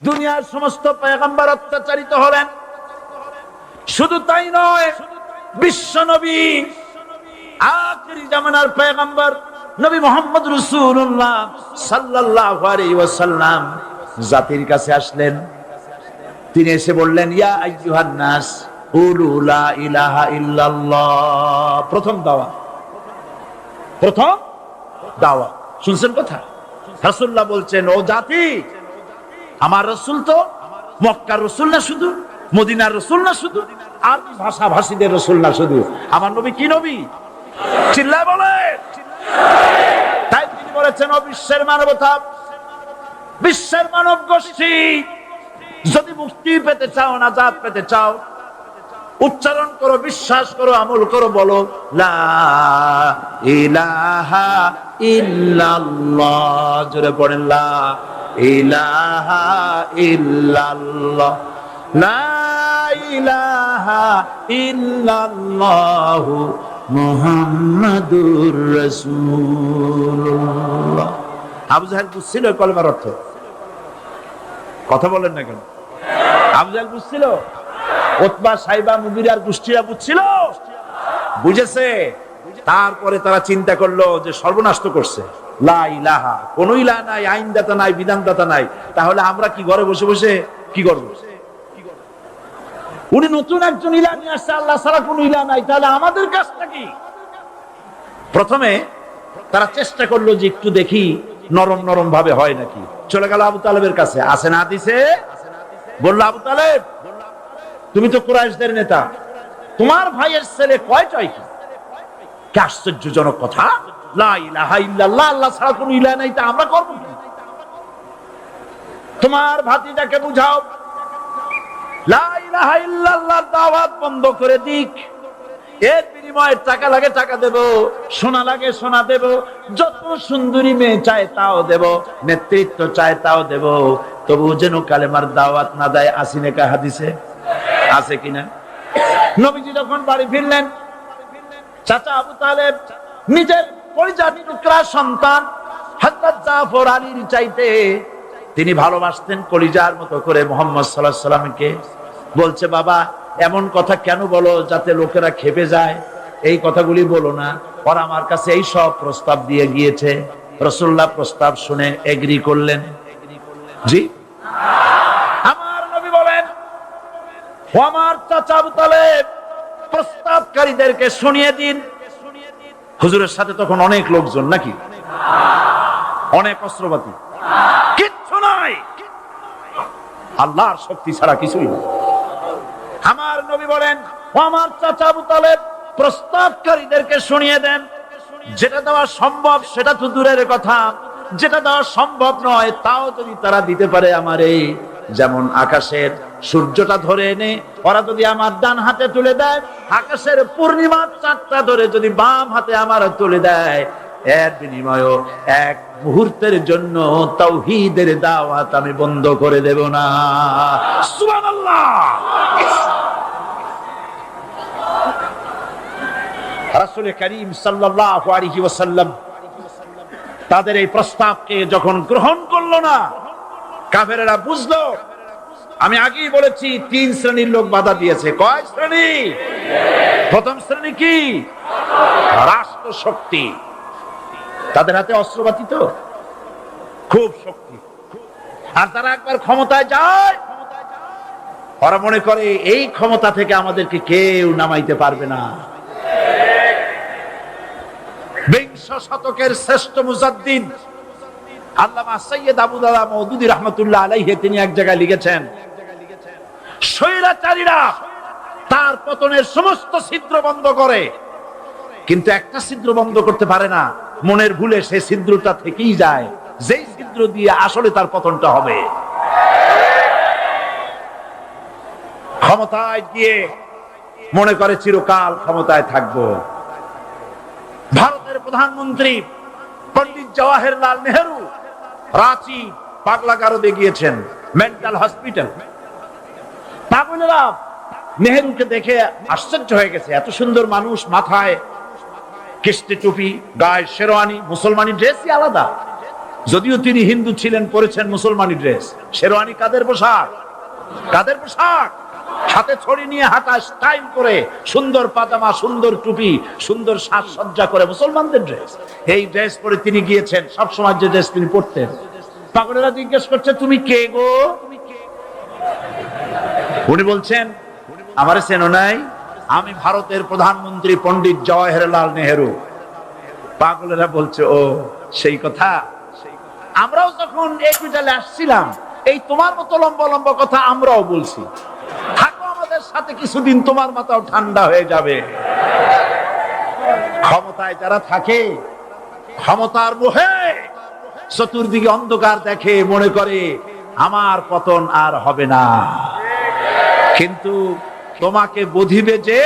দুনিয়ার সমস্ত পয়গম্বর অত্যাচারিত হলেন। শুধু তাই নয়, বিশ্ব নবী আখিরি জামানার পয়গম্বর নবী মুহাম্মদ রাসূলুল্লাহ সাল্লাল্লাহু আলাইহি ওয়াসাল্লাম জাতির কাছে আসলেন। তিনি এসে বললেন, ইয়া আইয়ুহান নাস কুলু লা ইলাহা ইল্লাল্লাহ। প্রথম দাওয়া শুনছেন কথা? রাসূলুল্লাহ বলছেন, ও জাতি, আমার রাসূল তো মক্কার রাসূল না শুধু, মদিনার রাসূল না শুধু, আর ভাষাভাষীদের রাসূল না শুধু, আমার নবী কি নবী? চিল্লায় বলে। তাই তিনি বলেছেন, ও বিশ্বের মানবতা, বিশ্বের মানব গোষ্ঠী, যদি মুক্তি পেতে চাও, নাজাত পেতে চাও, উচ্চারণ করো, বিশ্বাস করো, আমল করো, বলো লা ইলাহা ইল্লাল্লাহ। জোরে পড়েন, লা ইলাহা ইল্লাল্লাহ, লা ইলাহা ইল্লাল্লাহু মুহাম্মাদুর রাসূলুল্লাহ। আবু জাহেল বুঝছিল কলেমার অর্থ? কথা বলেন না কেন? আবু জাহেল বুঝছিল? উতবা, সাইবা, মুগিরার গোষ্ঠীরা বুঝছিল? বুঝেছে। তারপরে তারা চিন্তা করলো যে সর্বনাশ তো করছে, লা ইলাহা, কোন ইলাহ নাই, আইনদাতা নাই, বিধানদাতা নাই, তাহলে আমরা কি ঘরে বসে বসে কি করবো? উনি নতুন একজন ইলাহ নিয়ে আসছে, আল্লাহ ছাড়া কোন ইলাহ নাই, তাহলে আমাদের কাজটা কি? প্রথমে তারা চেষ্টা করলো যে একটু দেখি নরম নরম ভাবে হয় নাকি। চলে গেল আবু তালেবের কাছে, আসে না হাদিসে বললো, আবু তালেব, তুমি তো কুরাইশদের নেতা, তোমার ভাইয়ের ছেলে কয়টাই কি? কি আশ্চর্যজনক কথা! লা ইলাহা ইল্লাল্লাহ, আল্লাহ ছাড়া কোনো ইলাহ নাই, তা আমরা করব কি? তোমার ভাতিজাকে বুঝাও লা ইলাহা ইল্লাল্লাহর দাওয়াত বন্ধ করে দিক, এর বিনিময়ে টাকা লাগে টাকা দেব, সোনা লাগে সোনা দেব, যত সুন্দরী মেয়ে চায় তাও দেব, নেতৃত্ব চায় তাও দেব, তবু যেন কালেমার দাওয়াত না দেয়। আসিনে কা হাদিসে আছে কিনা? নবীজি যখন বাড়ি ফিরলেন, চাচা আবু তালেব নিজের পরিজাত টুকরা সন্তান হযরত জাফর আলীর চাইতে তিনি ভালোবাসতেন কলিজার মতো করে মুহাম্মদ সাল্লাল্লাহু আলাইহি ওয়াসাল্লামকে। বলছে, বাবা, এমন কথা কেন বলো যাতে লোকেরা খেপে যায়? এই কথাগুলি বলো না। ওরা আমার কাছে এই সব প্রস্তাব দিয়ে গিয়েছে। রাসূলুল্লাহ প্রস্তাব শুনে এগ্রি করলেন। জি, আমার নবী বলেন, ও আমার চাচা আবু তালেব, প্রস্তাবকারীদেরকে শুনিয়ে দিন। হুজুরের সাথে তখন অনেক লোকজন নাকি, অনেক অস্ত্রপাতি, কিচ্ছু নাই, আল্লাহর শক্তি ছাড়া কিছুই না। আমার নবী বলেন, ও আমার চাচা আবু তালেব, প্রস্তাবকারীদেরকে শুনিয়ে দেন। যেটা দেওয়া সম্ভব সেটা তো দূরের কথা, যেটা দেওয়া সম্ভব নয় তাও যদি তারা দিতে পারে আমারে, যেমন আকাশের সূর্যটা ধরে এনে ওরা যদি আমার ডান হাতে তুলে দেয়, আকাশের পূর্ণিমার চাঁদটা ধরে যদি বাম হাতে আমার তুলে দেয়, এর বিনিময়ে এক মুহূর্তের জন্য তাওহীদের দাওয়াত আমি বন্ধ করে দেব না। সুবহানাল্লাহ। রাসূল করিম সাল্লাল্লাহু আলাইহি ওয়াসাল্লাম তাদের এই প্রস্তাবকে যখন গ্রহণ করলো না, কাফেরেরা বুঝলো। আমি আগেই বলেছি, তিন শ্রেণীর লোক বাধা দিয়েছে। কয় শ্রেণী? প্রথম শ্রেণী কি? রাষ্ট্র শক্তি, তাদের হাতে অস্ত্রপাতি তো খুব শক্তি, আর তারা একবার ক্ষমতায় যায়, ওরা মনে করে এই ক্ষমতা থেকে আমাদেরকে কেউ নামাইতে পারবে না। বিংশ শতকের শ্রেষ্ঠ মুজাদ্দিদ আল্লামা সৈয়দ আবুল আলা মওদুদী রাহমাতুল্লাহ আলাইহি তিনি এক জায়গায় লিখেছেন, স্বৈরাচারীরা তার পতনের সমস্ত ছিদ্র বন্ধ করে, কিন্তু একটা ছিদ্র বন্ধ করতে পারে না, মনের ভুলে সেই ছিদ্রটা থেকেই যায়, যেই ছিদ্র দিয়ে আসলে তার পতনটা হবে। ক্ষমতায় গিয়ে মনে করে চিরকাল ক্ষমতায় থাকবো। ভারতের প্রধানমন্ত্রী পণ্ডিত জওয়াহরলাল নেহেরু রাঁচি পাগলাগারদে গিয়েছেন, মেন্টাল হসপিটাল। পাগলেরা নেহেরুকে দেখে আশ্চর্য হয়ে গেছে, এত সুন্দর মানুষ, মাথায় কিস্তি টুপি, গায়ে শেরওয়ানি, মুসলমানি ড্রেসই আলাদা, যদিও তিনি হিন্দু ছিলেন, পরেছেন মুসলমানি ড্রেস। শেরওয়ানি কাদের পোশাক? কাদের পোশাক? হাতে ছড়ি নিয়ে হাঁটা স্টাইল করে, সুন্দর পাজামা, সুন্দর টুপি, সুন্দর সাজসজ্জা করে মুসলমানদের ড্রেস। এই ড্রেস পরে তিনি গিয়েছেন, সবসময় যে ড্রেস তিনি পরতেন। পাগলেরা জিজ্ঞেস করছে, তুমি কে গো? উনি বলছেন, আমারে চেনো নাই? আমি ভারতের প্রধানমন্ত্রী পণ্ডিত জওয়াহরলাল নেহেরু। পাগলেরা বলছে, ও সেই কথা। আমরাও যখন এই বিটালে আসছিলাম, এই তোমার মতো লম্বা লম্বা কথা আমরাও বলছি। থাকো আমাদের সাথে কিছুদিন, তোমার মাথাও ঠান্ডা হয়ে যাবে। ক্ষমতায় যারা থাকে, ক্ষমতার মোহে চতুর্দিকে অন্ধকার দেখে, মনে করে আমার পতন আর হবে না। কিন্তু তোমাকে বধিবে যে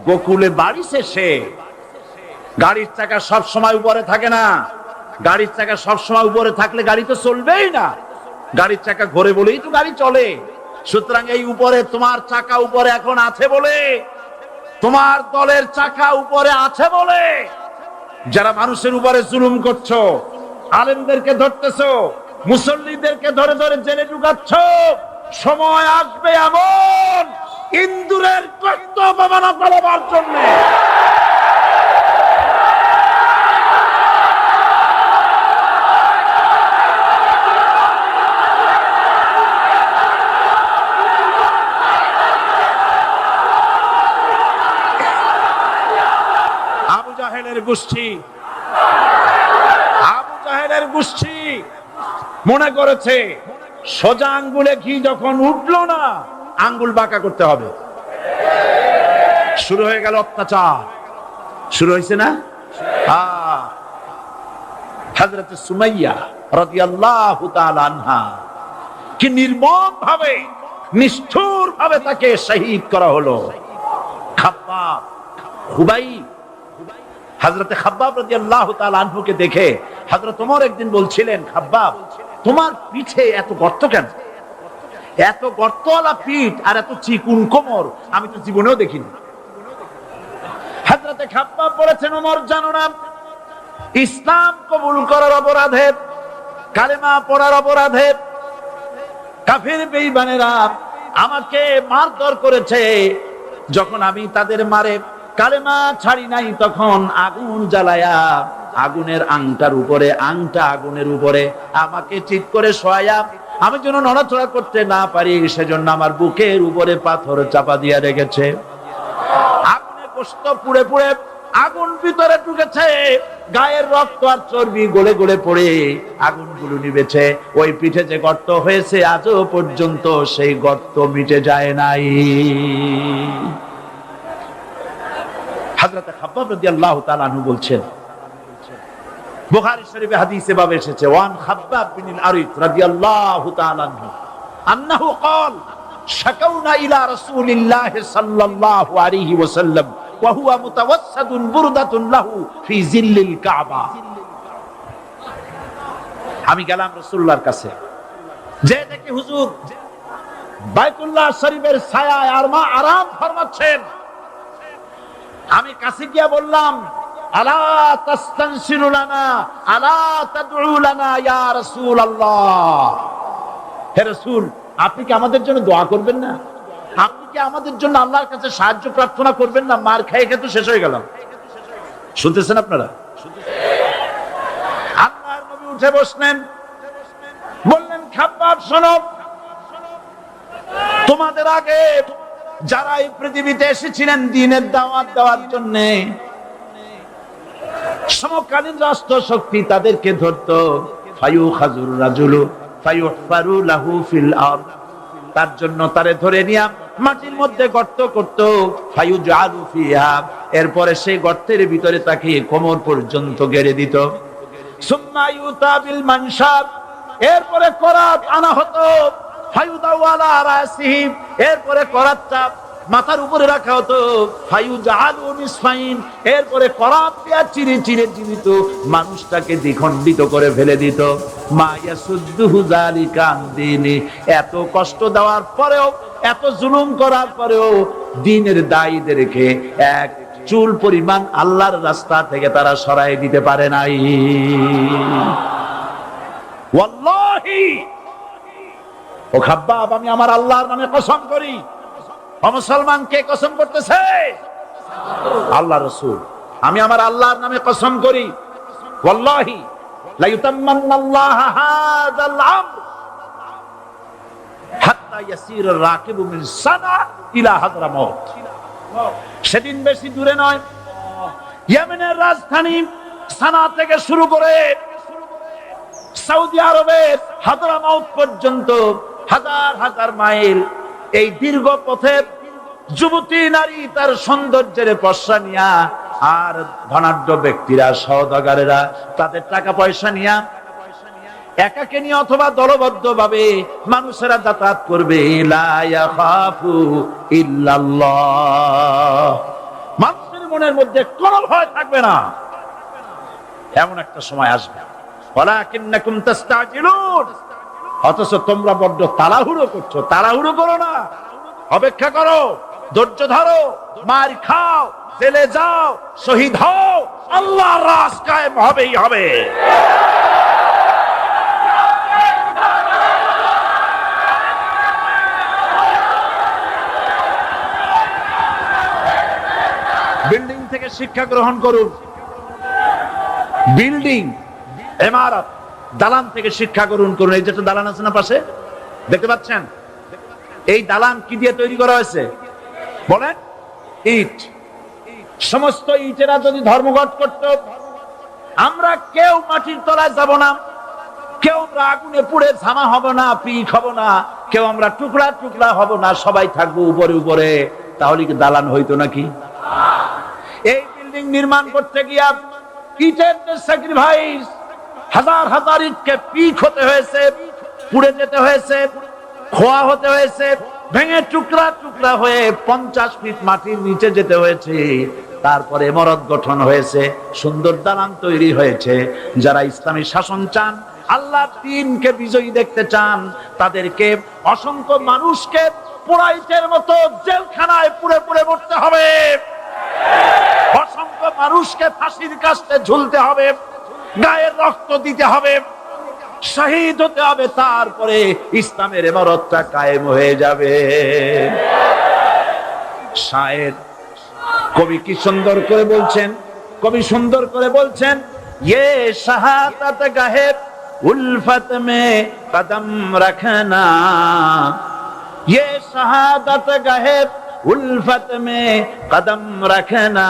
গোকুলে বাড়ি শেষে। গাড়ির চাকা সব সময় উপরে থাকে না। গাড়ির চাকা সব সময় উপরে থাকলে গাড়ি তো চলবেই না। গাড়ির চাকা ঘোরে বলেই তো গাড়ি চলে। সুতরাং এই উপরে, তোমার চাকা উপরে এখন আছে বলে, তোমার দলের চাকা উপরে আছে বলে যারা মানুষের উপরে জুলুম করছো, আলেমদেরকে ধরতেছো, মুসল্লিদেরকে ধরে ধরে জেলে ঢুকাচ্ছ, সময় আসবে এমন ইন্দুরের কষ্ট অপমানা পালাবার জন্য। আবু জাহেলের গোষ্ঠী মনে করেছে সোজা আঙ্গুলে ঘি যখন উঠলো না, আঙ্গুল বাঁকা করতে হবে। শুরু হয়ে গেল অত্যাচার। শুরু হয়েছে না? হযরত সুমাইয়া রাদিয়াল্লাহু তাআলা আনহা কি নির্মম ভাবে, নিষ্ঠুর ভাবে তাকে শহীদ করা হলো। খাব্বাব, খুবাইব, হযরতে খাব্বাব রাদিয়াল্লাহু তাআলা আনহুকে দেখে হযরত ওমর একদিন বলছিলেন, খাব্বাব, তোমার পিঠে এত গর্ত কেন? এত গর্তওয়ালা পিঠ আর এত চিকুন কোমর আমি তো জীবনেও দেখিনি। হযরতে খাব্বাব বলেছেন, ওমর জানো না, ইসলাম কবুল করার অপরাধে, কালেমা পড়ার অপরাধে কাফির বেঈমানেরা আমাকে মারধর করেছে। যখন আমি তাদের মারে কালেমা ছাড়ি নাই, তখন আগুন জ্বালায়া আগুনের আংটার উপরে, আগুনের উপরে আমাকে ঠিক করে শোয়ায়া, আমি যেন নড়াচড়া করতে না পারি সেজন্য আমার বুকের উপরে পাথর চাপা দিয়া রেখেছে। আগুনে গোশত পুড়ে পুড়ে আগুন ভিতরে ঢুকেছে, গায়ের রক্ত আর চর্বি গলে গলে পড়ে আগুনগুলো নিভেছে। ওই পিঠে যে গর্ত হয়েছে আজও পর্যন্ত সেই গর্ত মিটে যায় নাই। হযরত খাব্বাব রাদিয়াল্লাহু তাআলা আনহু বলছেন, বুখারী শরীফে হাদিসে ভাবে এসেছে, ওয়ান খাব্বাব বিন আরিত রাদিয়াল্লাহু তাআলা আনহু আন্নাহু ক্বাল শাকাউনা ইলা রাসূলিল্লাহি সাল্লাল্লাহু আলাইহি ওয়াসাল্লাম ওয়া হুয়া মুতাওয়াসসাদুন বুরদাতুন লাহু ফি জিল্লিল কাবা। আমি গেলাম রাসূলুল্লাহর কাছে, যে দেখি হুজুর বাইতুল্লাহ শরীফের ছায়ায় আরাম ফরমাচ্ছেন। আমি কাছে গিয়ে বললাম, আলা তাস্তানসিরু লানা, আলা তাদউ লানা ইয়া রাসূলুল্লাহ। হে রাসূল, আপনি কি আমাদের জন্য দোয়া করবেন না? আপনি কি আমাদের জন্য আল্লাহর কাছে সাহায্য প্রার্থনা করবেন না? মার খেয়ে খেয়ে তো শেষ হয়ে গেলাম। শুনতেছেন আপনারা? আল্লাহর নবী উঠে বসলেন, বললেন, খাব্বাব শোনো, তোমাদের আগে যারা এই পৃথিবীতে এসেছিলেন দ্বীনের দাওয়াত দেওয়ার জন্য, সমকালীন রাষ্ট্র শক্তি তাদেরকে ধরতো, ফায়ুখাজুর রাজুলু ফায়ুহফারু লাহু ফিল আরদ, তার জন্য তারে ধরে নিয়ে মাটির মধ্যে গর্ত করত, ফায়ুজআলু ফিহা, এরপরে সেই গর্তের ভিতরে তাকে কোমর পর্যন্ত গেড়ে দিত। সুম্মা ইউতা বিল মানশাব, এরপরে করাত আনা হতো, ফায়ুদাউ আলা রাসিহি, এরপরে করাতটা মাথার উপরে রাখা হতো, ফায়ুজআলু নিসফাইন, এরপরে করাত দিয়া চিরে চিরে জীবিত মানুষটাকে দ্বিখণ্ডিত করে ফেলে দিত। মা ইয়াসুদ্দুহু যালিকা আন দীনি, এত কষ্ট দেওয়ার পরেও, এত জুলুম করার পরেও দ্বীনের দায়ীদেরকে এক চুল পরিমাণ আল্লাহর রাস্তা থেকে তারা সরাই দিতে পারে নাই। ওয়াল্লাহি ও খাব্বাব, আমি আমার আল্লাহর নামে কসম করি। ও মুসলমান, কে কসম করতেছে? আল্লাহ রাসূল। আমি আমার আল্লাহর নামে কসম করি, ওয়াল্লাহি লা ইউতাম্মান্নাল্লাহু হাযাল আমর হাত্তা ইয়াসির আর-রাকিবু মিন সানা ইলা হাদরামাউত। সেদিন বেশি দূরে নয়, ইয়েমেনের রাজধানী সানা থেকে শুরু করে সৌদি আরবের হাদরামাউত পর্যন্ত হাজার হাজার মাইল এই দীর্ঘ পথে যুবতী নারী তার সৌন্দর্যের পশ্চা নিয়া, আর ধনাঢ্য ব্যক্তিরা সওদাগরেরা তাদের টাকা পয়সা নিয়া একাকে নিয়ে অথবা দলবদ্ধ ভাবে মানুষেরা যাতায়াত করবে। লা ইয়াখাফু ইল্লাল্লাহ, মানুষের মনের মধ্যে কোনো ভয় থাকবে না। এমন একটা সময় আসবে, ওয়ালাকিন্নাকুম তাস্তাজিলুন, অথচ তোমরা বড্ড তাড়াহুড়ো করছো। তাড়াহুড়ো করো না, অপেক্ষা করো, ধৈর্য ধরো, মার খাও, জেলে যাও, শহীদ হও, আল্লাহর রাজ কায়েম হবেই হবে। বিল্ডিং থেকে শিক্ষা গ্রহণ করুন। বিল্ডিং, ইমারত, দালান থেকে শিক্ষা গ্রহণ করুন। এই যেটা দালান আছে না পাশে, দেখতে পাচ্ছেন? এই দালান কি দিয়ে তৈরি করা হয়েছে বলেন? ইট। সমস্ত ইটেরা যদি ধর্মঘট করত, আমরা কেউ মাটির তলায় যাব না, কেউ আমরা আগুনে পুড়ে ঝামা হব না, পিক হব না, কেউ আমরা টুকরা টুকরা হব না, সবাই থাকবো উপরে উপরে, তাহলে কি দালান হইতো নাকি? এই বিল্ডিং নির্মাণ করতে গিয়া ইটের স্যাক্রিফাইস, হাজার হাজার ইটকে পিক হতে হয়েছে, পুড়ে যেতে হয়েছে, খোয়া হতে হয়েছে, ভেঙে টুকরা টুকরা হয়ে 50 ফিট মাটির নিচে যেতে হয়েছে। তারপরে ইমারত গঠন হয়েছে, সুন্দর দালান তৈরি হয়েছে। যারা ইসলামী শাসন চান, আল্লাহর দ্বীনকে বিজয়ী দেখতে চান, তাদেরকে অসংখ্য মানুষকে পোড়াইতের মতো জেলখানায় পুড়ে পুড়ে মরতে হবে, অসংখ্য মানুষকে ফাঁসির কাস্তে ঝুলতে হবে, গায়ের রক্ত দিতে হবে, শহীদ হতে হবে, তারপরে ইসলামের ইমারতটা কায়েম হয়ে যাবে। শায়ের কবি কি সুন্দর করে বলছেন, কবি সুন্দর করে বলছেন, ये शहादत गाहे उल्फत में कदम रखना, ये शहादत गाहे उल्फत में कदम रखना,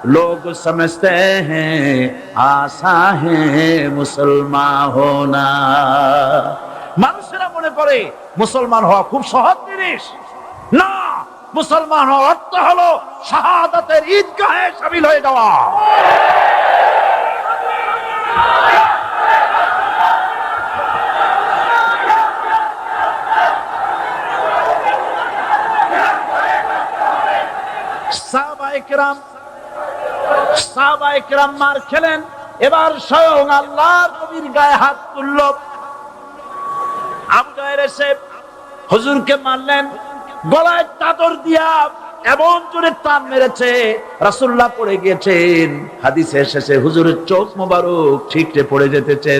लोग समझते हैं आसा है मुसलमान होना। মানুষেরা মনে করে মুসলমান হওয়া খুব সহজ জিনিস। না, মুসলমান হওয়ার অর্থ হলো শাহাদাতের ঈদগাহে শামিল হয়ে যাওয়া। সাহাবায়ে কেরাম মার খেলেন, এবার স্বয়ং আল্লাহর নবীর গায়ে হাত তুলল। আবু জাহেল এসে হুজুরকে মারলেন, গলায় চাদর দিয়া এমন জোরে টান মেরেছে, রাসূলুল্লাহ পড়ে গিয়েছেন। হাদিসে এসেছে হুজুরের চোখ মোবারক ঠিকরে পড়ে যেতেছে,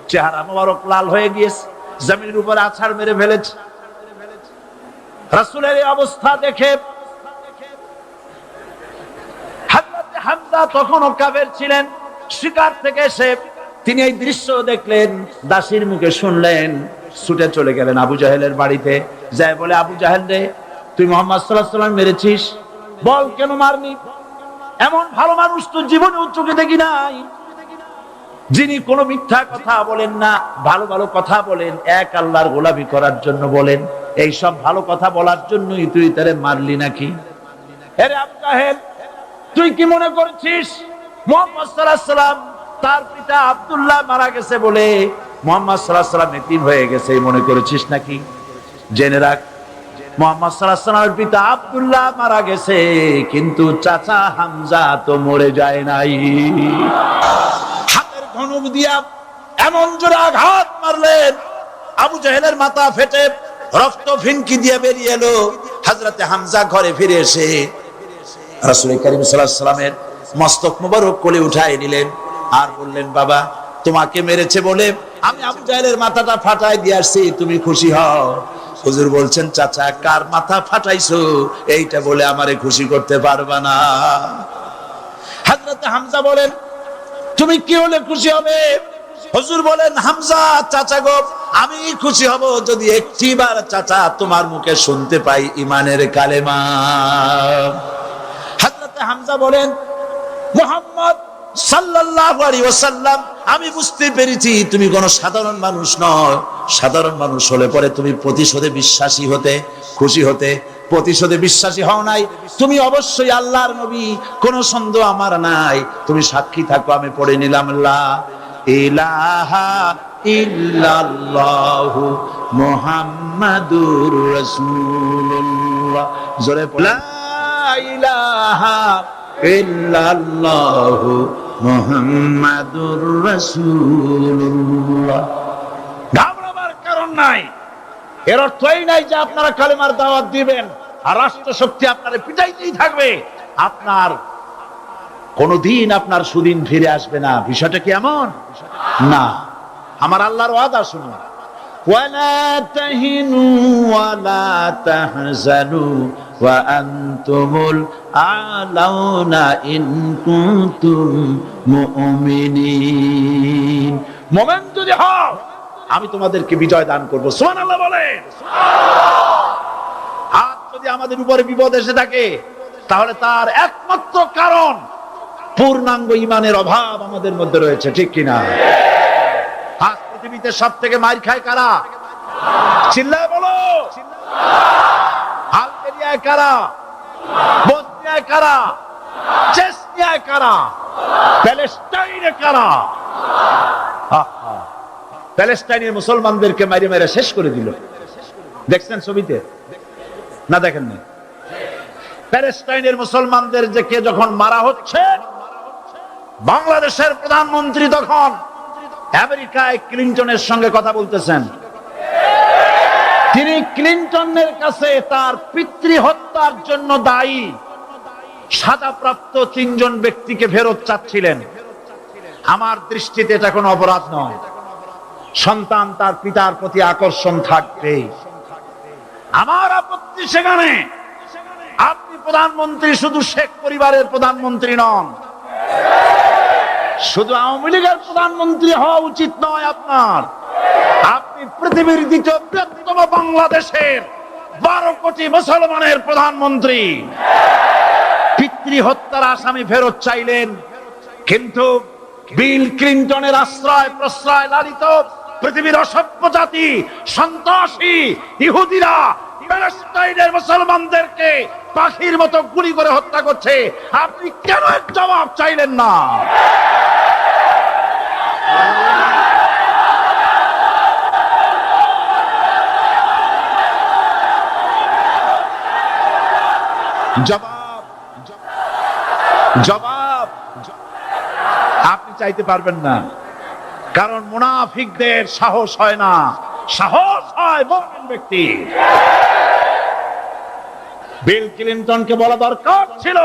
চেহারা মোবারক লাল হয়ে গিয়েছে, জমিনের উপর আছাড় মেরে ফেলেছে। রাসূলের এই অবস্থা দেখে হযরত হামজা তখনও কাফের ছিলেন, শিকার থেকে এসে তিনি এই দৃশ্য দেখলেন, দাসীর মুখে শুনলেন, ছুটে চলে গেলেন আবু জাহেলের বাড়িতে। যায় বলে, আবু জাহেল রে, তুই মুহাম্মদ সাল্লাল্লাহু আলাইহি ওয়াসাল্লাম মেরেছিস, বল কেন মারনি? এমন ভালো মানুষ তো জীবনে চোখে দেখি নাই, যিনি কোনো মিথ্যা কথা বলেন না, ভালো ভালো কথা বলেন, এক আল্লাহর গোলামি করার জন্য বলেন। এই সব ভালো কথা বলার জন্যই তুই তারে মারলি নাকি? আরে আবু জাহেল, তুই কি মনে করছিস মুহাম্মদ সাল্লাল্লাহু আলাইহি ওয়াসাল্লাম তার পিতা আব্দুল্লাহ মারা গেছে বলে মুহাম্মদ সাল্লাল্লাহু আলাইহি ওয়াসাল্লাম এতিম হয়ে গেছে মনে করেছিস নাকি? জেনে রাখ, মুহাম্মদ সাল্লাল্লাহু আলাইহি ওয়াসাল্লামের পিতা আব্দুল্লাহ মারা গেছে, কিন্তু চাচা হামজা তো মরে যায় নাই। হাতের ধনুক দিয়া এমন জোরে আঘাত মারলেন, আবু জাহেলের মাথা ফেটে রক্ত ফিনকি দিয়ে বেরিয়ে এলো। হযরতে হামজা ঘরে ফিরে এসে রাসূল করিম সাল্লাল্লাহু আলাইহি ওয়াসাল্লামের মস্তক মোবারক কোলে উঠায় নিলেন আর বললেন, বাবা, তোমাকে মেরেছে বলে আমি আবু জাহেলের মাথাটা ফাটাই দিয়ে আসছি, তুমি খুশি হও। হুজুর বলছেন, চাচা কার মাথা ফাটাইছো এইটা বলে আমারে খুশি করতে পারবা না। হযরত হামজা বলেন, তুমি কি হলে খুশি হবে? হুজুর বলেন, হামজা চাচা গো, আমি খুশি হব যদি একটিবার চাচা তোমার মুখে শুনতে পাই ঈমানের কালেমা। হযরত হামজা বলেন, মুহাম্মদ সাল্লাল্লাহু আলাইহি ওয়াসাল্লাম, আমি বুঝতে পেরেছি তুমি কোনো সাধারণ মানুষ নও। সাধারণ মানুষ হলে পরে তুমি প্রতিশোধে বিশ্বাসী হতে, খুশি হতে। প্রতিশোধে বিশ্বাসী হও নাই, তুমি অবশ্যই আল্লাহর নবী, কোনো সন্দেহ আমার নাই। তুমি সাক্ষী থাকো, আমি পড়ে নিলাম, লা ইলাহা ইল্লাল্লাহু মুহাম্মাদুর রাসূলুল্লাহ। জোরে পড়ে, লা ইলাহা ইল্লাল্লাহু মুহাম্মাদুর রাসূলুল্লাহ। ঘাবড়াবার কারণ নাই। এর অর্থ এই নাই যে আপনারা কালেমার দাওয়াত দিবেন আর রাষ্ট্র শক্তি আপনারে পিটাইতেই থাকবে, আপনার কোনদিন আপনার সুদিন ফিরে আসবে না। বিষয়টা কি এমন না? আমার আল্লাহর ওয়াদা শুনুন, ওয়ালা তাহিনু ওয়ালা তাহজানু ওয়া আনতুমুল আলাউনা ইন কুনতুম মুমিনিন। মুমিন যদি হও আমি তোমাদেরকে বিজয় দান করব। সুবহানাল্লাহ বলেন। আজ যদি আমাদের উপরে বিপদ এসে থাকে তাহলে তার একমাত্র কারণ পূর্ণাঙ্গ ঈমানের অভাব আমাদের মধ্যে রয়েছে, ঠিক কিনা? আজ পৃথিবীতে সবথেকে মার খায় কারা? চিল্লায় বলো। আলজেরিয়ায় কারা? বসনিয়ায় কারা? চেচনিয়ায় কারা? প্যালেস্টাইনে কারা? প্যালেস্টাইনের মুসলমানদেরকে মারি মেরে শেষ করে দিল। দেখছেন ছবিতে না? দেখেন না? প্যালেস্টাইনের মুসলমানদের যে কে যখন মারা হচ্ছে, বাংলাদেশের প্রধানমন্ত্রী তখন আমেরিকায় ক্লিনটনের সঙ্গে কথা বলতেছেন। তিনি ক্লিনটনের কাছে তার পিতৃ হত্যার জন্য দায়ী সাজাপ্রাপ্ত 3 জন ব্যক্তিকে ফেরত চাচ্ছিলেন। আমার দৃষ্টিতে এটা কোনো অপরাধ নয়। সন্তান তার পিতার প্রতি আকর্ষণ থাকবে, আমার আপত্তি সেখানে। আপনি প্রধানমন্ত্রী, শুধু শেখ পরিবারের প্রধানমন্ত্রী নন, শুধু আওয়ামী লীগের প্রধানমন্ত্রী হওয়া উচিত নয় আপনার। আপনি পৃথিবীর দ্বিতীয় বৃহত্তম বাংলাদেশের 12 কোটি মুসলমানের প্রধানমন্ত্রী। পিতৃ হত্যার আসামি ফেরত চাইলেন, কিন্তু বিল ক্লিনটনের আশ্রয় প্রশ্রয় লালিত পৃথিবীর অসভ্য জাতি সন্ত্রাসী ইহুদিরা প্যালেস্টাইনের মুসলমানদেরকে পাখির মতো গুলি করে হত্যা করছে। আপনি কেন এর জবাব চাইলেন না? জবাব জবাব আপনি চাইতে পারবেন না, কারণ মুনাফিকদের সাহস হয় না, সাহস হয় মুমিন ব্যক্তি। বিল ক্লিনটনকে বলা দরকার ছিল,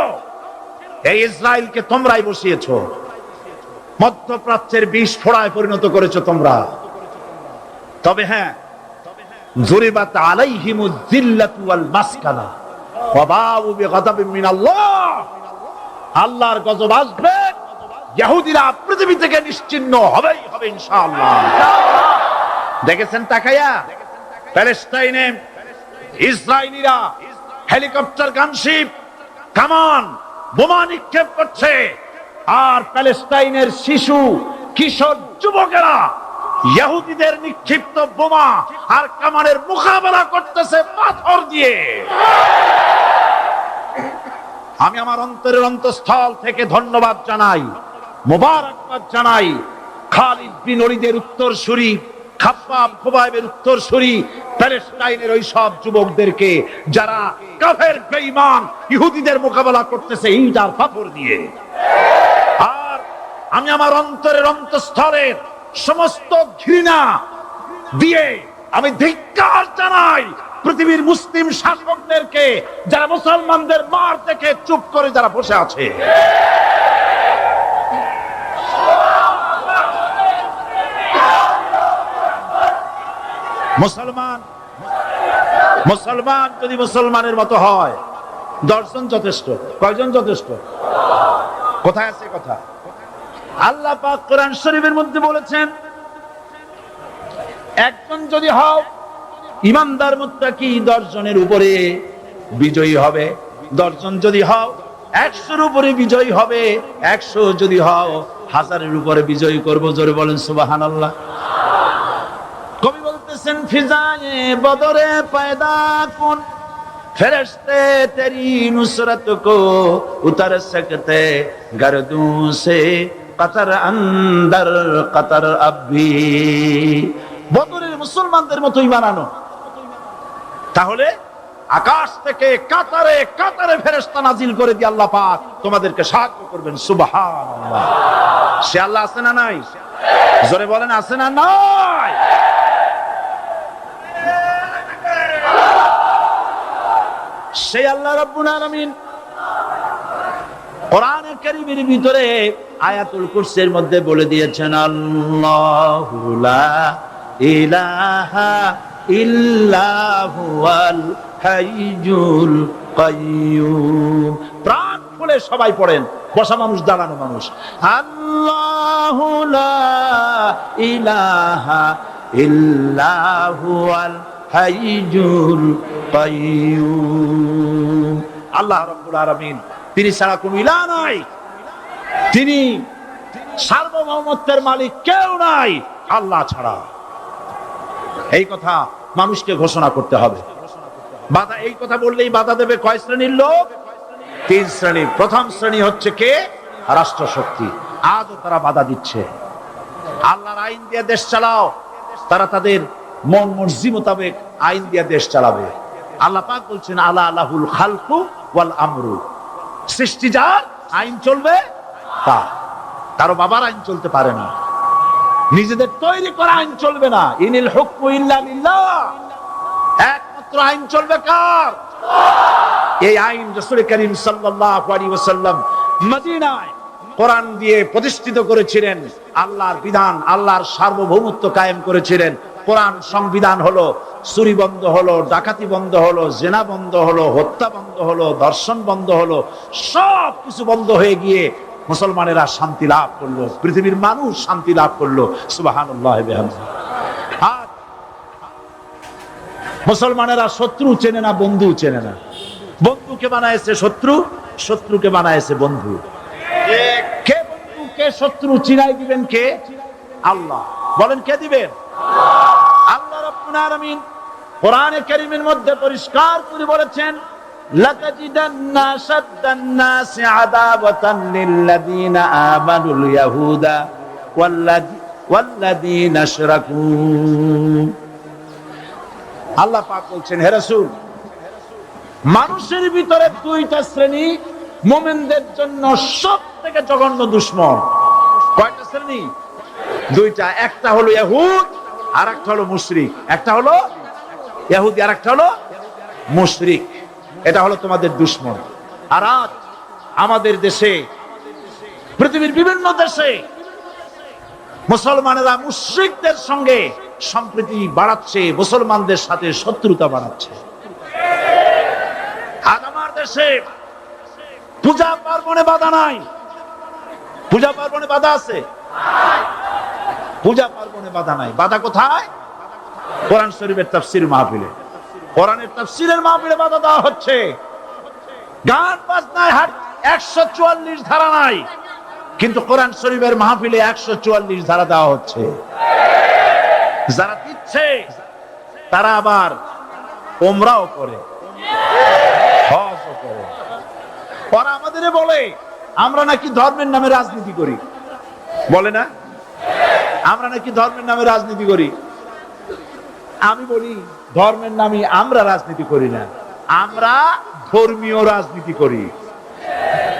এই ইসরায়েলকে তোমরাই বসিয়েছো, মধ্যপ্রাচ্যের বিষ ফোড়ায় পরিণত করেছো তোমরা। তবে হ্যাঁ, যুরিবাত আলাইহিমুজ যিল্লাতু ওয়াল মাসকানা ওয়া বাউ বিগাদাবিন মিনাল্লাহ। আল্লাহর গজব আসবে, ইহুদিরা পৃথিবী থেকে নিশ্চিহ্ন হবেই হবে ইনশাআল্লাহ। দেখেছেন তাকায়া প্যালেস্টাইনে ইসরায়েলিরা হেলিকপ্টার, গানশিপ, কামান, বোমা নিক্ষেপ করছে, আর প্যালেস্টাইনের শিশু, কিশোর, যুবকেরা ইহুদিদের নিক্ষিপ্ত বোমা আর কামানের মোকাবেলা করতেছে পাথর দিয়ে। আমি আমার অন্তরের অন্তঃস্থল থেকে ধন্যবাদ জানাই, মোবারকবাদ জানাই খালিদ বিন ওলীদের উত্তরসূরি, খাব্বাব খুবাইবের উত্তরসূরি প্যালেস্টাইনের ওই সব যুবকদেরকে যারা কাফের বেঈমান ইহুদিদের মোকাবেলা করতেছে ইট আর পাথর দিয়ে। আর আমি আমার অন্তরের অন্তঃস্থলের সমস্ত ঘৃণা দিয়ে আমি ধিক্কার জানাই পৃথিবীর মুসলিম শাসকদেরকে, যারা মুসলমানদের মার দেখে চুপ করে যারা বসে আছে। মুসলমান যদি মুসলমানের মতো হয় 10 জন যথেষ্ট। কয়জন যথেষ্ট? কোথায় আছে কথা? আল্লাহ পাক কোরআন শরীফের মধ্যে বলেছেন, একজন যদি হও ইমানদার মুত্তাকি 10 জনের উপরে বিজয়ী হবে। 10 জন যদি হও 100-র উপরে বিজয়ী হবে। 100 যদি হও 1000-এর উপরে বিজয়ী করব। জোরে বলেন সুবহানাল্লাহ। কবি বলতেছেন, ফিজায়ে বদরে পয়দা কুন ফেরেশতে তেরি নুসরত কো উতার সকতে গর্দু সে কতর আন্দর কতর আবি। বদরের মুসলমানদের মতো ঈমান আনো, তাহলে আকাশ থেকে কাতারে কাতারে ফেরেশতা নাজিল করে দিয়ে আল্লাহ পাক তোমাদেরকে সাহায্য করবেন। সুবহানাল্লাহ। সে আল্লাহ আছে না নাই? জোরে বলেন, আছে না নাই? সেই আল্লাহ রাব্বুল আলামিন কোরআনে কারীমের ভিতরে আয়াতুল কুরসির মধ্যে বলে দিয়েছেন, আল্লাহু লা ইলাহা ইল্লা হুয়াল হাইয়ুল কাইয়্যুম। প্রাণ খুলে সবাই পড়েন, বসা মানুষ, দাঁড়ানো মানুষ। আল্লাহু লা ইলাহা ইল্লা হুয়াল হাইয়ুল কাইয়্যুম। আল্লাহ রাব্বুল আলামিন, তিনি ছাড়া কোনো ইলাহ নাই, তিনি সার্বভৌমত্বের মালিক, কেউ নাই আল্লাহ ছাড়া। এই কথা মানুষকে ঘোষণা করতে হবে। বাধা, এই কথা বললেই বাধা দেবে কয় শ্রেণীর লোক? 3 শ্রেণীর। প্রথম শ্রেণী হচ্ছে কে? রাষ্ট্রশক্তি। আজও তারা বাধা দিচ্ছে। আল্লাহর আইন দিয়ে দেশ চালাও, তারা তাদের মন মর্জি মোতাবেক আইন দিয়ে দেশ চালাবে। আল্লাহ পাক বলছেন, আলা আলাহুল খালকু ওয়াল আমরু। সৃষ্টি যার, আইন চলবে তার। কারো বাবার আইন চলতে পারে না, নিজেদের তৈরি করা আইন চলবে না। ইনিল হুকমু ইল্লা লিল্লাহ। একমাত্র আইন চলবে কার? এই আইন রাসূল করিম সাল্লাল্লাহু আলাইহি ওয়াসাল্লাম মদিনায় কোরআন দিয়ে প্রতিষ্ঠিত করেছিলেন। আল্লাহর বিধান, আল্লাহর সার্বভৌমত্ব কায়েম করেছিলেন। কোরআন সংবিধান হলো, চুরি বন্ধ হলো, ডাকাতি বন্ধ হলো, জেনা বন্ধ হলো, হত্যা বন্ধ হলো, ধর্ষণ বন্ধ হলো, সব কিছু বন্ধ হয়ে গিয়ে মুসলমানেরা শান্তি লাভ করলো, পৃথিবীর মানুষ শান্তি লাভ করলো। সুবহানাল্লাহ ওয়া বিহামদিহি। আর মুসলমানেরা শত্রু চেনে না, বন্ধু চেনে না। বন্ধুকে বানায়েছে শত্রু, শত্রুকে বানায়েছে বন্ধু। কে বন্ধু কে শত্রু চিনাই দিবেন কে? আল্লাহ। বলেন, কে দিবেন? আল্লাহ রাব্বুল আলামিন কোরআনে কারীমের মধ্যে পরিষ্কার করে বলেছেন, লাতাজিদান্না শাদ্দান নাসি আদাওয়াতান লিল্লাযীনা আমানুল ইয়াহুদা ওয়াল্লাযীনা আশরাকু। আল্লাহ পাক বলছেন, হে রাসূল, মানুষের ভিতরে 2টা শ্রেণী মুমিনদের জন্য সবথেকে জঘন্য দুশমন। কয়টা শ্রেণী? 2টা। একটা হলো ইহুদ, আর একটা হলো মুশরিক। একটা হলো ইহুদি, আর একটা হলো মুশরিক। এটা হলো তোমাদের দুশমন। আর আজ আমাদের দেশে, পৃথিবীর বিভিন্ন দেশে মুসলমানেরা মুশরিকদের সঙ্গে সম্প্রীতি বাড়াচ্ছে, মুসলমানদের সাথে শত্রুতা বাড়াচ্ছে। আজ আমার দেশে পূজা পার্বণে বাধা নাই। পূজা পার্বণে বাধা আছে? পূজা পার্বণে বাধা নাই। বাধা কোথায়? কোরআন শরীফের তাফসীর মাহফিলে। কোরআনের তাফসীরের মাহফিলে বাধা দেওয়া হচ্ছে। গান বাজনায় 144 ধারা নাই, কিন্তু কোরআন শরীফের মাহফিলে 144 ধারা দেওয়া হচ্ছে। যারা দিচ্ছে তারা আবার ওমরাও করে, হজও করে। ওরা আমাদের বলে আমরা নাকি ধর্মের নামে রাজনীতি করি। বলে না, আমরা নাকি ধর্মের নামে রাজনীতি করি। আমি বলি, ধর্মের নামে আমরা রাজনীতি করি না, আমরা ধর্মীয় রাজনীতি করি।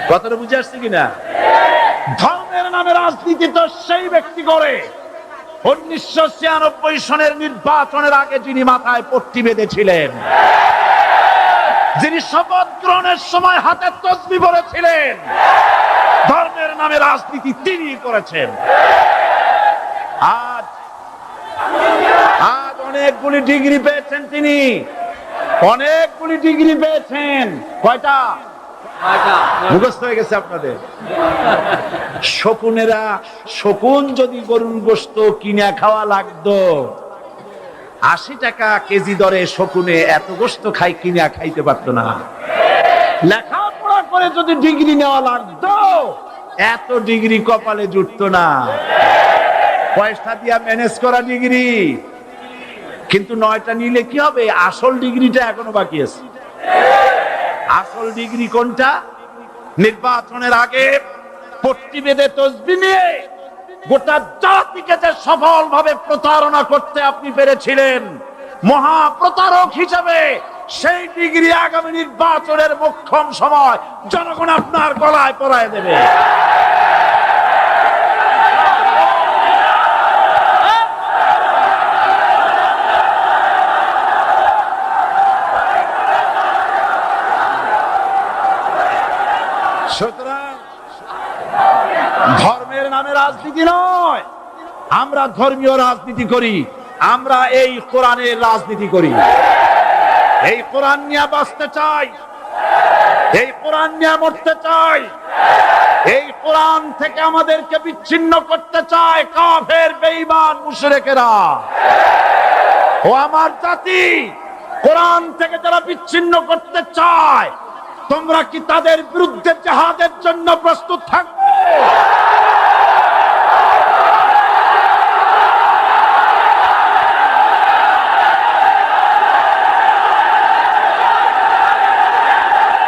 কথাটা বুঝে আসছে কিনা? ধর্মের নামে রাজনীতি তো সেই ব্যক্তি করে 1996 সনের নির্বাচনের আগে যিনি মাথায় পট্টি বেঁধেছিলেন, যিনি শপথ গ্রহণের সময় হাতে তসবিহ পড়েছিলেন। ধর্মের নামে রাজনীতি তিনি করেছেন। আজ অনেকগুলি ডিগ্রি পেয়েছেন তিনি, অনেকগুলি ডিগ্রি পেয়েছেন। কয়টা? মুখস্থ হয়ে গেছে আপনাদের। শকুনেরা, শকুন যদি গরুর গোশত কিনে খাওয়া লাগতো, 80 টাকা কেজি দরে শকুনে এত গোশত কিনে খাইতে পারতো না। লেখাপড়া করে যদি ডিগ্রি নেওয়া লাগতো, এত ডিগ্রি কপালে জুটতো না। পয়সা দিয়া ম্যানেজ করা ডিগ্রি, কিন্তু 9টা নিলে কি হবে? আসল ডিগ্রিটা এখনো বাকি আছে। আসল ডিগ্রি কোনটা? নির্বাচনের আগে পট্টি বেঁধে তসবিহ নিয়ে গোটা জাতিকে যে সফল ভাবে প্রতারণা করতে আপনি পেরেছিলেন মহা প্রতারক হিসেবে, সেই ডিগ্রি আগামী নির্বাচনের মোক্ষম সময় জনগণ আপনার গলায় পরায় দেবে। সুতরাং ধর্মের নামে রাজনীতি নয়, আমরা ধর্মীয় রাজনীতি করি, আমরা এই কোরআনের রাজনীতি করি। এই কোরআন নিয়ে বাঁচতে চাই, এই কোরআন নিয়ে মরতে চাই। এই কোরআন থেকে আমাদেরকে বিচ্ছিন্ন করতে চায় কাফের, বেঈমান, মুশরিকেরা। ও আমার জাতি, কোরআন থেকে যারা বিচ্ছিন্ন করতে চায়, তোমরা কি তাদের বিরুদ্ধে জিহাদের জন্য প্রস্তুত থাকবে?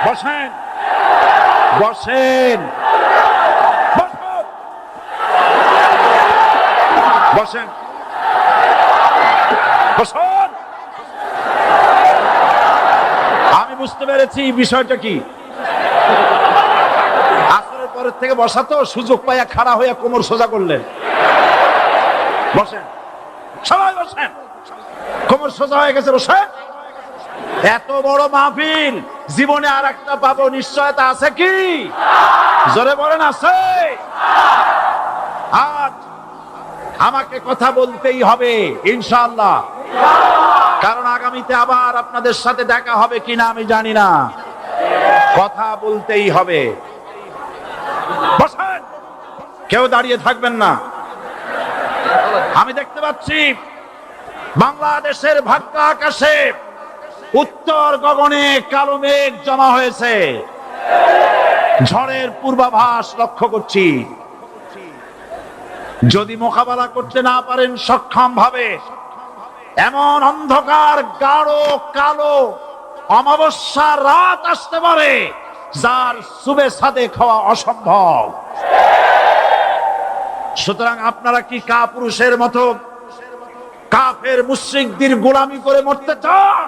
বসেন, বসেন, বসেন, বসেন। আমি বুঝতে পেরেছি বিষয়টা কি। আসরের পরের থেকে বসা তো, সুযোগ পাইয়া খাড়া হইয়া কোমর সোজা করলেন। বসেন, সবাই বসেন। কোমর সোজা হয়ে গেছে, বসেন। এত বড় মাহফিল, জীবনে আর একটা পাবো নিশ্চয়তা আছে কি? জোরে বলেন, আছে? আজ আমাকে কথা বলতেই হবে ইনশাআল্লাহ, কারণ আগামীতে আবার আপনাদের সাথে দেখা হবে কিনা আমি জানি না। কথা বলতেই হবে। বসেন, কেউ দাঁড়িয়ে থাকবেন না। আমি দেখতে পাচ্ছি বাংলাদেশের ভাগ্য আকাশে উত্তর গগনে কালো মেঘ জমা হয়েছে। ঝড়ের পূর্বাভাস লক্ষ্য করছি। যদি মোকাবেলা করতে না পারেন সক্ষম ভাবে, এমন অন্ধকার গাঢ় কালো অমাবস্যার রাত আসতে পারে যার সুবে সাদে খাওয়া অসম্ভব। সুতরাং আপনারা কি কাপুরুষের মতো কাফের মুশরিকদের গোলামি করে মরতে চান?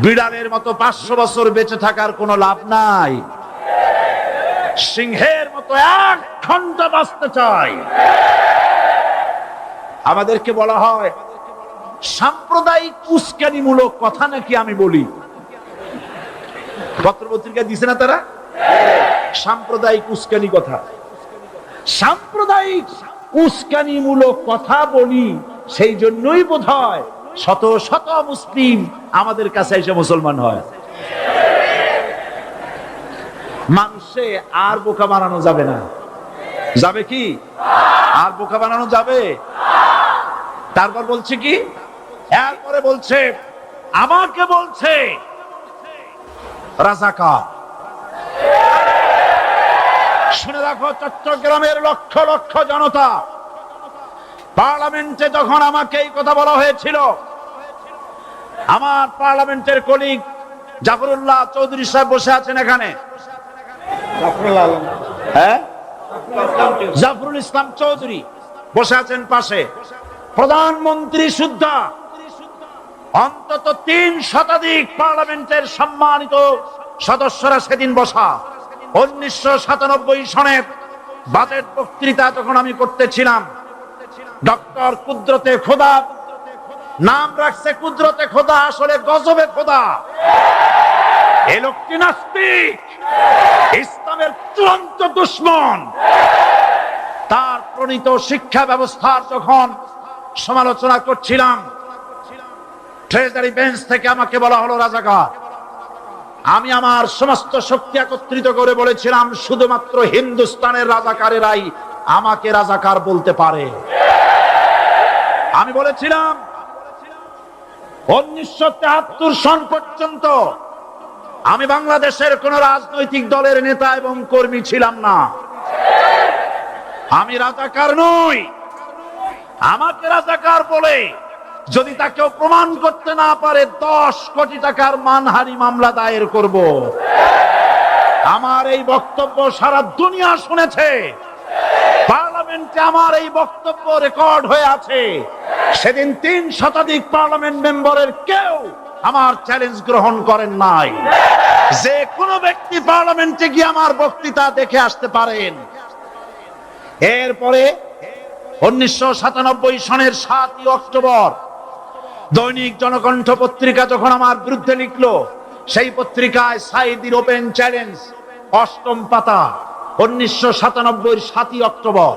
বিড়ালের মতো 500 বছর বেঁচে থাকার কোনো লাভ নাই। সিংহের মতো 1 ঘন্টা বাঁচতে চাই। আমাদেরকে বলা হয় সাম্প্রদায়িক উস্কানিমূলক কথা নাকি আমি বলি। পত্রপত্রিকা দিছে না তারা? সাম্প্রদায়িক উস্কানি কথা, সাম্প্রদায়িক উস্কানিমূলক কথা বলি। সেই জন্যই বোধহয় শত শত মুসলিম আমাদের কাছে এসে মুসলমান হয়। মানুষে আর বোকা বানানো যাবে না। যাবে কি? আর বোকা বানানো যাবে? তারপর বলছে কি? এরপরে বলছে, আমাকে বলছে রাজাকার। শুনে রাখো, চট্টগ্রামের লক্ষ লক্ষ জনতা, পার্লামেন্টে যখন আমাকে এই কথা বলা হয়েছিল, আমার পার্লামেন্টের কলিগ জাফরুল্লাহ চৌধুরী সাহেব বসে আছেন এখানে। হ্যাঁ, জাফরুল ইসলাম চৌধুরী বসে আছেন পাশে। প্রধানমন্ত্রী সুদ্ধা, অন্তত 3 শতাধিক পার্লামেন্টের সম্মানিত সদস্যরা সেদিন বসা। 1997 সনের বাজেট বক্তৃতা যখন আমি করতেছিলাম, ডক্টর কুদরতে খোদা, নাম রাখছে কুদরতে খোদা, আসলে গজবে খোদা। এই লোকটি নাস্তিক, ইসলামের চূড়ান্ত দুশমন। তার প্রণীত শিক্ষা ব্যবস্থার যখন সমালোচনা করছিলাম, ট্রেজারি বেঞ্চ থেকে আমাকে বলা হলো রাজাকার। আমি আমার সমস্ত শক্তি একত্রিত করে বলেছিলাম, শুধুমাত্র হিন্দুস্তানের রাজাকারেরাই আমাকে রাজাকার বলতে পারে। আমি বলেছিলাম 1973 সন পর্যন্ত আমি বাংলাদেশের কোন রাজনৈতিক দলের নেতা এবং কর্মী ছিলাম না। আমি রাজাকার নই। আমাকে রাজাকার বলে যদি তাকে প্রমাণ করতে না পারে 10 কোটি টাকার মানহানি মামলা দায়ের করব। আমার এই বক্তব্য সারা দুনিয়া শুনেছে। পার্লামেন্টে আমার এই বক্তব্য রেকর্ড হয়ে আছে। সেদিন 3 শতাধিক পার্লামেন্ট মেম্বারের কেউ আমার চ্যালেঞ্জ গ্রহণ করেন নাই। যে কোনো ব্যক্তি পার্লামেন্টে গিয়ে আমার বক্তৃতা দেখে আসতে পারেন। এরপরে 1997 সনের 7 অক্টোবর দৈনিক জনকণ্ঠ পত্রিকা যখন আমার বিরুদ্ধে লিখলো, সেই পত্রিকায় সাঈদীর ওপেন চ্যালেঞ্জ 8ম পাতা, 1997 7 অক্টোবর,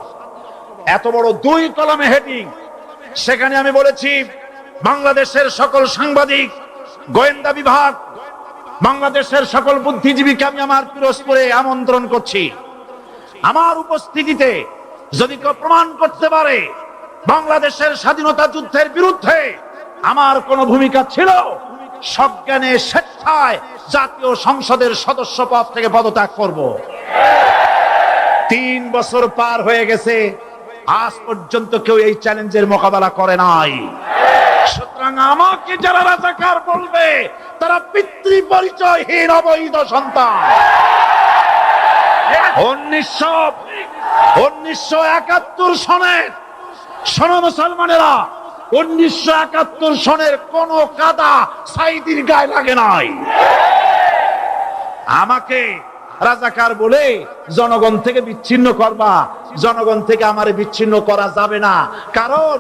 এত বড় 2 কলমে হেডিং। সেখানে আমি বলেছি, বাংলাদেশের সকল সাংবাদিক, গোয়েন্দা বিভাগ, বাংলাদেশের সকল বুদ্ধিজীবীকে আমি আমার পিরোজপুরে আমন্ত্রণ করছি। আমার উপস্থিতিতে যদি কেউ প্রমাণ করতে পারে বাংলাদেশের স্বাধীনতা যুদ্ধের বিরুদ্ধে আমার কোন ভূমিকা ছিল, সজ্ঞানে স্বেচ্ছায় জাতীয় সংসদের সদস্য পদ থেকে পদত্যাগ করব। 3 বছর পার হয়ে গেছে, আজ পর্যন্ত কেউ এই চ্যালেঞ্জের মোকাবেলা করে নাই। সুতরাং আমাকে যারা রাজাকার বলবে তারা পিতৃ পরিচয়হীন অবৈধ সন্তান। 1971 সনের, শোনো মুসলমানেরা, 1971 সনের কোন কাদা সাঈদীর গায়ে লাগে নাই। আমাকে রাজাকার বলে জনগণ থেকে বিচ্ছিন্ন করবা, জনগণ থেকে আমারে বিচ্ছিন্ন করা যাবে না। কারণ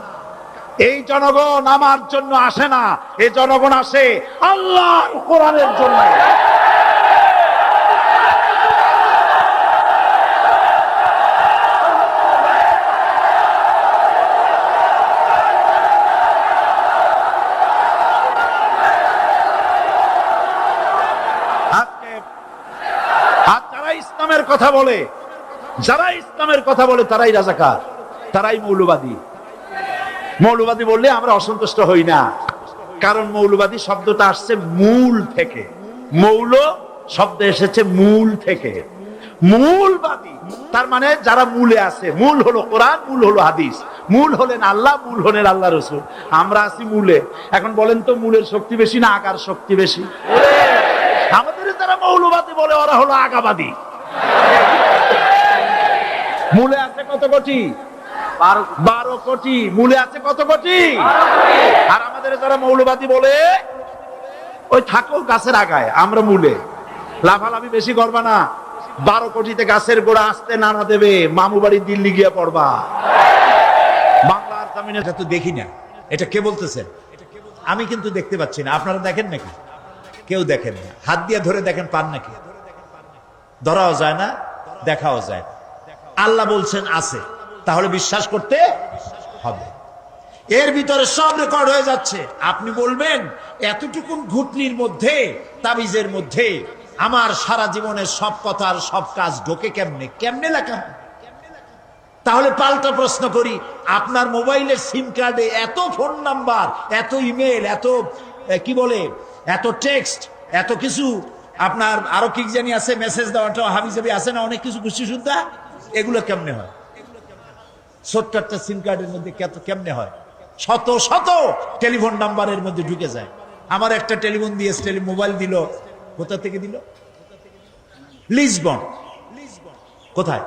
এই জনগণ আমার জন্য আসে না, এই জনগণ আসে আল্লাহর কোরআনের জন্য। ইসলামের কথা বলে, যারা ইসলামের কথা বলে তারাই রাজাকার, তারাই মৌলবাদী। মৌলবাদী বললে আমরা অসন্তুষ্ট হই না, কারণ মৌলবাদী শব্দটা আসছে মূল থেকে। মৌল শব্দ এসেছে মূল থেকে। মূলবাদী তার মানে যারা মূলে আছে। মূল হলো কোরআন, মূল হলো হাদিস, মূল হলেন আল্লাহ, মূল হলেন আল্লাহ রসুল। আমরা আছি মূলে। এখন বলেন তো মূলের শক্তি বেশি না আগার শক্তি বেশি? আমাদের যারা মৌলবাদী বলে ওরা হলো আগাবাদী। মূলে আছে কত কোটি? 12 কোটি। মূলে আছে কত কোটি? আর আমাদের যারা মৌলবাদী বলে ওই থাকো গাছের আগায়, আমরা মূলে। লাফালাফি বেশি করবা না, 12 কোটিতে গাছের গোড়া আসতে নানা দেবে, মামু বাড়ি দিল্লি গিয়ে পড়বা। বাংলার জামিনে তো দেখি না। এটা কে বলতেছেন? আমি কিন্তু দেখতে পাচ্ছি না। আপনারা দেখেন নাকি? কেউ দেখেন না। হাত দিয়ে ধরে দেখেন, পান নাকি? ধরাও যায় না, দেখাও যায়। আল্লাহ বলছেন আছে, তাহলে বিশ্বাস করতে হবে। এর ভিতরে সব রেকর্ড হয়ে যাচ্ছে। আপনি বলবেন এতটুকু ঘুটনির মধ্যে, তাবিজের মধ্যে আমার সারা জীবনের সব কথার সব কাজ ঢোকে কেমনে? কেমনে লেখা? তাহলে পাল্টা প্রশ্ন করি, আপনার মোবাইলের সিম কার্ডে এত ফোন নাম্বার, এত ইমেল, এত কি বলে, এত টেক্সট, এত কিছু, আপনার আরো কি জানি আছে, মেসেজ দেওয়াটা হাবিজাবি আছে না, অনেক কিছু খুশি শুনতে, এগুলো কেমনে হয়? ছোট্ট একটা সিম কার্ডের মধ্যে কেমনে হয়? শত শত টেলিফোন নাম্বারের মধ্যে ঢুকে যায়। আমার একটা টেলিফোন দিয়ে মোবাইল দিল, কোথা থেকে দিল? লিসবন। কোথায়?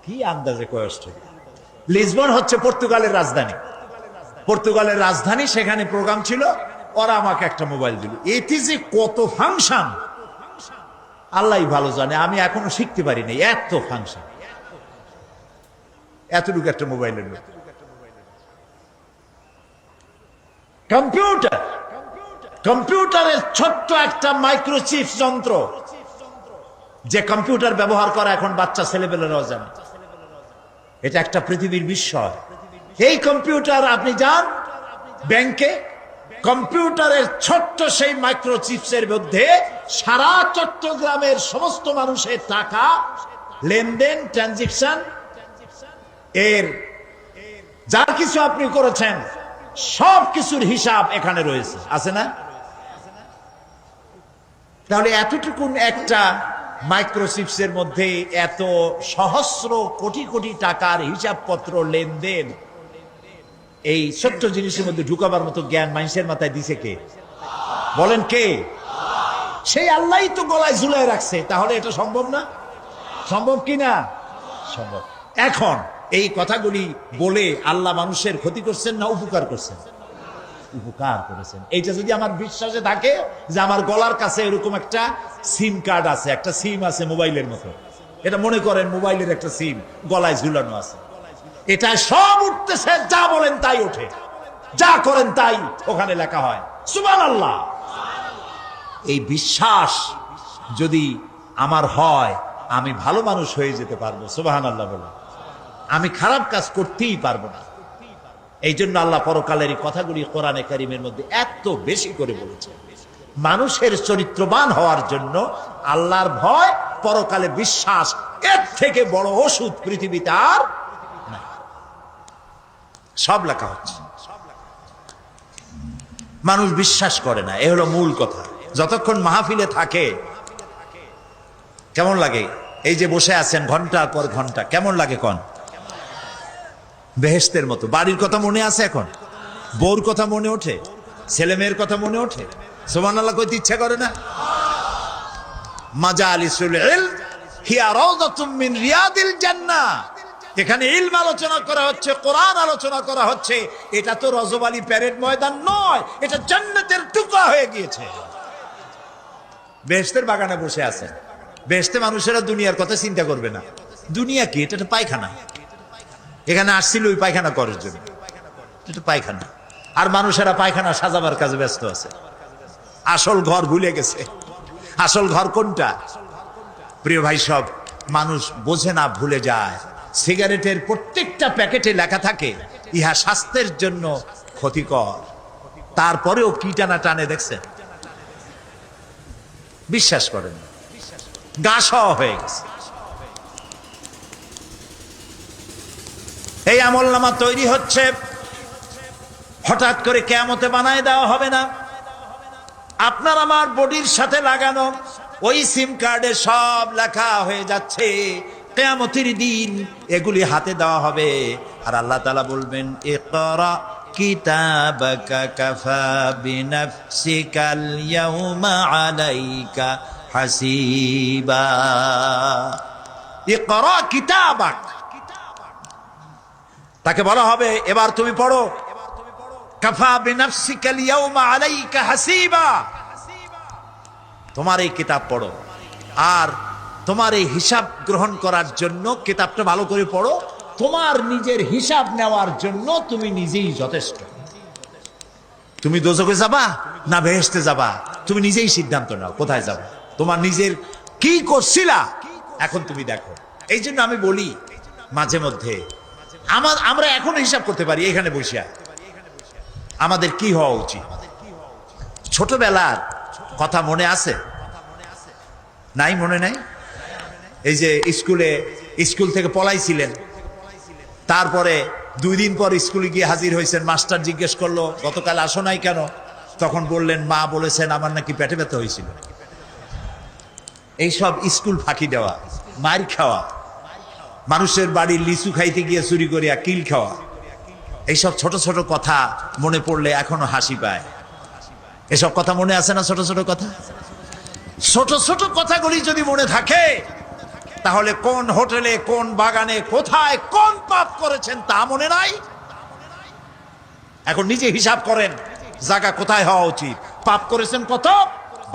কি আন্দাজে কষ্ট। লিসবন হচ্ছে পর্তুগালের রাজধানী। পর্তুগালের রাজধানী, সেখানে প্রোগ্রাম ছিল, ওরা আমাকে একটা মোবাইল দিল। এটি যে কত ফাংশন আল্লাহ ভালো জানে, আমি এখনো শিখতে পারি নাই। এত ফাংশন, এতটুকু একটা মোবাইলের মধ্যে। কম্পিউটার, কম্পিউটারের ছোট্ট একটা মাইক্রোচিপ যন্ত্র, যে কম্পিউটার ব্যবহার করা এখন বাচ্চা ছেলেপেলেরাও জানে। এটা একটা পৃথিবীর বিস্ময়। এই কম্পিউটার, আপনি যান ব্যাংকে, কম্পিউটারের ছোট্ট সেই মাইক্রোচিপসের মধ্যে সারা চট্টগ্রামের সমস্ত মানুষের টাকা লেনদেন, ট্রানজেকশন, এর যা কিছু আপনি করেছেন সব কিছুর হিসাব এখানে রয়েছে, আছে না? তাহলে এতটুকুন একটা মাইক্রোচিপসের মধ্যে এত সহস্র কোটি কোটি টাকার হিসাবপত্র, লেনদেন, এই ছোট্ট জিনিসের মধ্যে ঢুকাবার মতো জ্ঞান মানুষের মাথায় দিছে কে? বলেন কে? সেই আল্লাহই তো গলায় ঝুলায় রাখছে। তাহলে এটা সম্ভব না? সম্ভব কি না? সম্ভব। এখন এই কথাগুলি বলে আল্লাহ মানুষের ক্ষতি করছেন না উপকার করছেন? উপকার করেছেন। এইটা যদি আমার বিশ্বাসে থাকে যে আমার গলার কাছে এরকম একটা সিম কার্ড আছে, একটা সিম আছে মোবাইলের মতো, এটা মনে করেন মোবাইলের একটা সিম গলায় ঝুলানো আছে, এটা সব উঠতেছে, যা বলেন তাই ওঠে, যা করেন তাই ওখানে লেখা হয়। সুবহানাল্লাহ। এই বিশ্বাস যদি আমার হয়, আমি ভালো মানুষ হয়ে যেতে পারবো। সুবহানাল্লাহ বলে আমি খারাপ কাজ করতেই পারবো না। এই জন্য আল্লাহ পরকালের এই কথাগুলি কোরআনে কারীমের মধ্যে এত বেশি করে বলেছে। মানুষের চরিত্রবান হওয়ার জন্য আল্লাহর ভয়, পরকালে বিশ্বাস, এর থেকে বড় ওষুধ পৃথিবীতে আর নাই। সব লেখা হচ্ছে, মানুষ বিশ্বাস করে না, এ হলো মূল কথা। যতক্ষণ মাহফিলে থাকে কেমন লাগে? এই যে বসে আছেন ঘন্টার পর ঘন্টা, কেমন লাগে? কোন বেহেশতের মতো। বাড়ির কথা মনে আছে? এখন বউর কথা মনে ওঠে? ছেলে মেয়ের কথা মনে ওঠে? সুবহানাল্লাহ কইতে ইচ্ছা করে না? মাজালিসুল ইলম হিয়া রাউযাতুম মিন রিয়াদিল জান্নাহ। এখানে ইলম আলোচনা করা হচ্ছে, কোরআন আলোচনা করা হচ্ছে। এটা তো রজব আলী প্যারেড ময়দান নয়, এটা জান্নাতের টুকরা হয়ে গিয়েছে। বেহেশতের বাগানে বসে আছেন। বেহেশতে মানুষেরা দুনিয়ার কথা চিন্তা করবে না। দুনিয়া কি? এটা একটা পায়খানা। এখানে আসছিল ওই পায়খানা করার জন্য, এটা পায়খানা। আর মানুষেরা পায়খানা সাজাবার কাজে ব্যস্ত আছে, আসল ঘর ভুলে গেছে। আসল ঘর কোনটা? প্রিয় ভাই, সব মানুষ বোঝে না, ভুলে যায়। সিগারেটের প্রত্যেকটা প্যাকেটে লেখা থাকে ইহা স্বাস্থ্যের জন্য ক্ষতিকর, তারপরেও কি টানা টানে দেখছেন? বিশ্বাস করেন, গা সওয়া হয়ে গেছে। এই আমলনামা তৈরি হচ্ছে, হঠাৎ করে কিয়ামতে বানায় দেওয়া হবে না। আপনার আমার বডির সাথে লাগানো ওই সিম কার্ডে সব লেখা হয়ে যাচ্ছে। কিয়ামতের দিন এগুলি হাতে দেওয়া হবে, আর আল্লাহ তাআলা বলবেন, ইকরা কিতাবাকা কাফা বিনাফসিকাল ইয়াউমা আলাইকা হাসিবা। ইকরা কিতাবাক, তাকে বলা হবে এবার তুমি পড়ো। কাফা বিনাফসিকাল ইয়াউমা আলাইকা হাসিবা, তোমার এই কিতাব পড়ো, আর তোমার এই হিসাব গ্রহণ করার জন্য কিতাবটা ভালো করে পড়ো। তোমার নিজের হিসাব নেওয়ার জন্য তুমি নিজেই যথেষ্ট। তুমি দোজখে যাবা না বেহেশতে যাবা, তুমি নিজেই সিদ্ধান্ত নাও কোথায় যাবে। তোমার নিজের কি করছিলা এখন তুমি দেখো। এই জন্য আমি বলি মাঝে মধ্যে আমরা এখন হিসাব করতে পারি এখানে বসিয়া আমাদের কি হওয়া উচিত। ছোটবেলার কথা মনে আছে? নাই? মনে নাই? এই যে স্কুল থেকে পলাইছিলেন, তারপরে 2 দিন পর স্কুলে গিয়ে হাজির হয়েছেন। মাস্টার জিজ্ঞেস করলো গতকাল আসো নাই কেন? তখন বললেন মা বলেছেন আমার নাকি পেটে ব্যথা হয়েছিল। এইসব স্কুল ফাঁকি দেওয়া, মার খাওয়া, মানুষের বাড়ির লিচু খাইতে গিয়ে চুরি করিয়া কিল খাওয়া, এইসব ছোট ছোট কথা মনে পড়লে এখনো হাসি পায়। এসব কথা মনে আছে না? ছোট ছোট কথা, ছোট ছোট কথাগুলি যদি মনে থাকে তাহলে কোন হোটেলে, কোন বাগানে, কোথায় কোন পাপ করেছেন তা মনে নাই। এখন নিজে হিসাব করেন জায়গা কোথায় হওয়া উচিত, পাপ করেছেন কত,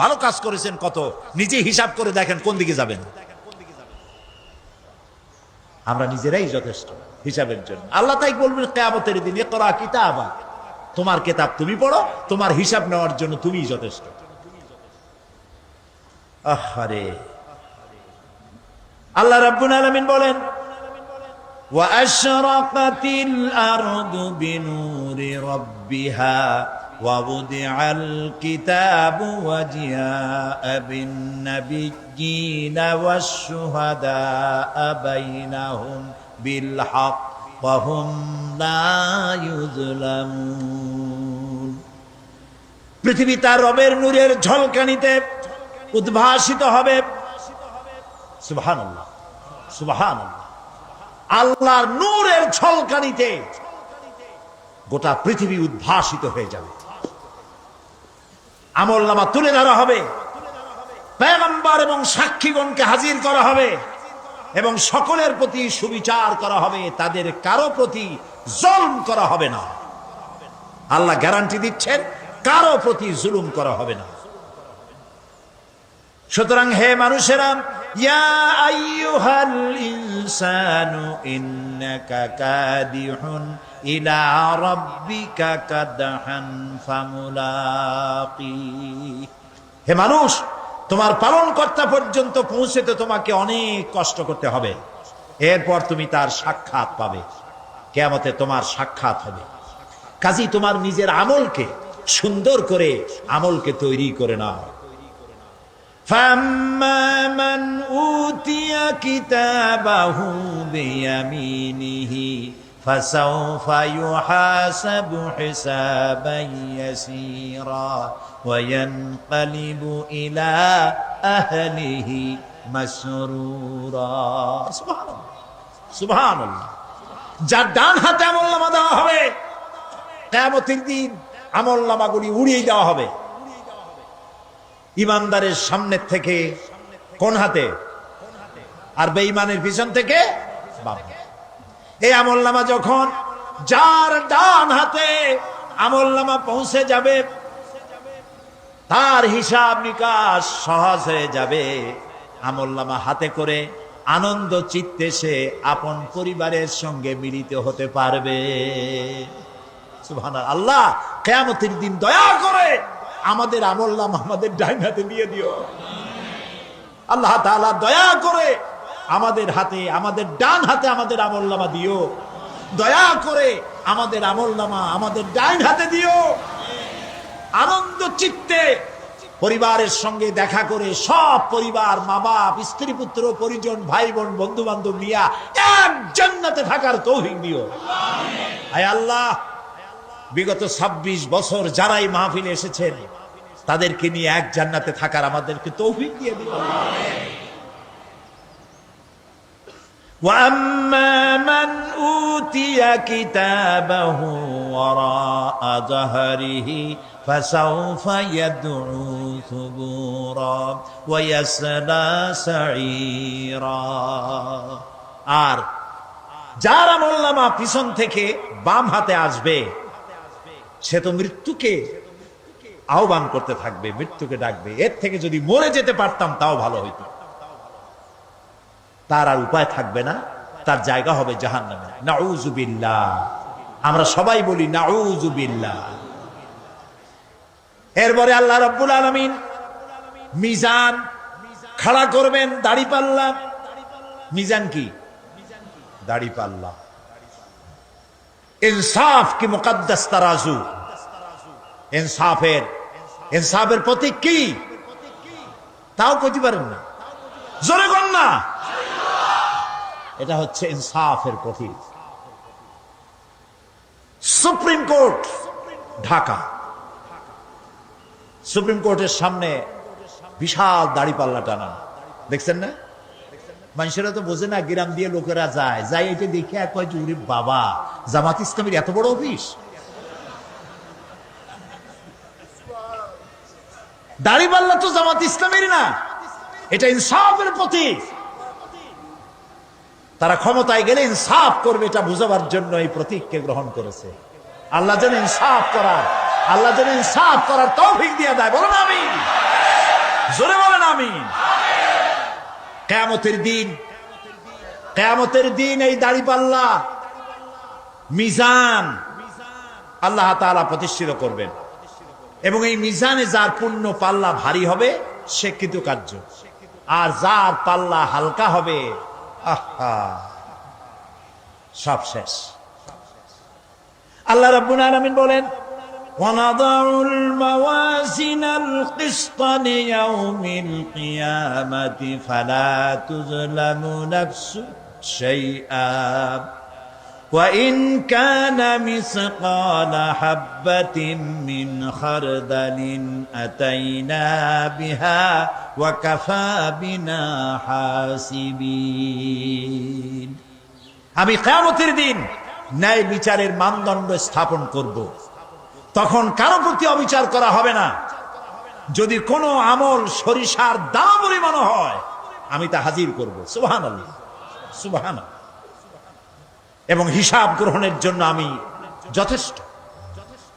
ভালো কাজ করেছেন কত, নিজে হিসাব করে দেখেন কোন দিকে যাবেন। আমরা নিজেরাই যথেষ্ট হিসাবের জন্য। আল্লাহ তাই বলবেন কিয়ামতের দিন, ইকরা কিতাবা, তোমার কিতাব তুমি পড়ো, তোমার হিসাব নেওয়ার জন্য তুমিই যথেষ্ট। আহারে, আল্লাহ রাব্বুল আলামিন বলেন وأشرقت الأرض بنور ربها ووضع الكتاب وجاء بالنبيين والشهداء بينهم بالحق وهم لا يظلمون পৃথিবী তার রবের নূরের ঝলকানিতে উদ্ভাসিত হবে। সুবহানাল্লাহ, সুবহানাল্লাহ। আল্লাহর নূরের ঝলকানিতে গোটা পৃথিবী উদ্ভাসিত হয়ে যাবে। আমলনামা তুলে ধরা হবে, পয়গম্বর এবং সাক্ষীগণকে হাজির করা হবে এবং সকলের প্রতি সুবিচার করা হবে, তাদের কারো প্রতি জুলুম করা হবে না। আল্লাহ গ্যারান্টি দিচ্ছেন কারো প্রতি জুলুম করা হবে না। সুতরাং হে মানুষেরা, ইয়া আইয়ুহাল ইনসানু ইন্নাকা কাদিহুন ইলা রাব্বিকা কাদহান ফামুলাকি। হে মানুষ, তোমার পালনকর্তা পর্যন্ত পৌঁছতে তোমাকে অনেক কষ্ট করতে হবে, এরপর তুমি তার সাক্ষাৎ পাবে। কিয়ামতে তোমার সাক্ষাৎ হবে। কাজী তোমার নিজের আমলকে সুন্দর করে আমলকে তৈরি করে নাও। فَأَمَّا مَنْ أُوتِيَ كِتَابَهُ بِيَمِينِهِ فَسَوْفَ يُحَاسَبُ حِسَابًا يَسِيرًا وَيَنْقَلِبُ إِلَى أَهْلِهِ مسرورا। সুবহানাল্লাহ, সুবহানাল্লাহ। যার ডান হাতে আমলনামা দেওয়া হবে, কিয়ামতের দিন আমলনামাগুলি উড়িয়ে দেওয়া হবে। ইমানদারের সামনের থেকে কোন হাতে, আর বেঈমানের পিছন থেকে বাম। এই আমলনামা যখন যার ডান হাতে আমলনামা পৌঁছে যাবে, তার হিসাব নিকাশ সহজ হয়ে যাবে। আমলনামা হাতে করে আনন্দ চিত্তে সে আপন পরিবারের সঙ্গে মিলিত হতে পারবে। সুবহানাল্লাহ। আল্লাহ কিয়ামতের দিন দয়া করে আমাদের আমলনামা আমাদের ডান হাতে দিয়ে দিও। আল্লাহ তাআলা দয়া করে আমাদের হাতে, আমাদের ডান হাতে আমাদের আমলনামা দিও। দয়া করে আমাদের আমলনামা আমাদের ডান হাতে দিও। আনন্দ চিত্তে পরিবারের সঙ্গে দেখা করে সব পরিবার, মা বাপ, স্ত্রী পুত্র পরিজন, ভাই বোন, বন্ধু বান্ধব নিয়ে এক জান্নাতে থাকার তৌফিক দিও। আয় আল্লাহ, বিগত 26 বছর যারাই মাহফিলে এসেছেন তাদেরকে নিয়ে এক জান্নাতে থাকার আমাদেরকে তৌফিক দিয়ে দিও। وَأَمَّا مَنْ أُوتِيَ كِتَابَهُ وَرَاءَ ظَهْرِهِ فَسَوْفَ يَدْعُو ثُبُورًا وَيَصْلَى سَعِيرًا। আর যার আমলনামা পিছন থেকে বাম হাতে আসবে, সে তো মৃত্যুকে আহ্বান করতে থাকবে, মৃত্যুকে ডাকবে। এর থেকে যদি মরে যেতে পারতাম তাও ভালো হইতো। তার আর উপায় থাকবে না, তার জায়গা হবে জাহান্নামে। নাউযুবিল্লাহ। আমরা সবাই বলি নাউযুবিল্লাহ। এরপরে আল্লাহ রাব্বুল আলামিন মিজান খাড়া করবেন, দাড়িপাল্লা। মিজান কি? দাড়িপাল্লা। ইনসাফ কি মুকদ্দাস তারাজু। ইনসাফের প্রতীক কি? তাও কইতে পারেন না, জোরে বল না। এটা হচ্ছে ইনসাফের প্রতীক। সুপ্রিম কোর্ট ঢাকা, সুপ্রিম কোর্টের সামনে বিশাল দাড়িপাল্লা টানা, দেখছেন না? মানুষেরা তো বোঝে না, গ্রাম দিয়ে লোকেরা যায়, যাই এটা দেখে কয় যে ওরে বাবা, জামাত ইসলামের এত বড় অফিস। দাড়িপাল্লা তো জামাত ইসলামের না, এটা ইনসাফের প্রতীক। তারা ক্ষমতায় গেলে ইনসাফ করবে, এটা বুঝাবার জন্য এই প্রতীককে গ্রহণ করেছে। আল্লাহ যেন ইনসাফ করার তৌফিক দিয়ে দেয়। বলেন আমিন, জোরে বলেন আমিন। কিয়ামতের দিন এই দাড়িপাল্লা মিজান আল্লাহ তাআলা প্রতিষ্ঠিত করবেন এবং এই মিজানে যার পুণ্য পাল্লা ভারী হবে সে কৃতকার্য, আর যার পাল্লা হালকা হবে, আহা, সব শেষ। আল্লাহ রাব্বুল আলামিন বলেন, وَنَضَعُ الْمَوَازِينَ الْقِسْطَ لِيَوْمِ الْقِيَامَةِ فَلَا تُظْلَمُ نَفْسٌ شَيْئًا وَإِنْ كَانَ مِثْقَالَ حَبَّةٍ مِّنْ خَرْدَلٍ أَتَيْنَا بِهَا وَكَفَى بِنَا حَاسِبِينَ। আমি কিয়ামতের দিন ন্যায় বিচারের মানদণ্ড স্থাপন করব। তখন কারো প্রতি অবিচার করা হবে না। যদি কোনো আমল সরিষার দানা পরিমাণ হয়, আমি তা হাজির করব। সুবহানাল্লাহ, সুবহানাল্লাহ। এবং হিসাব গ্রহণের জন্য আমি যথেষ্ট।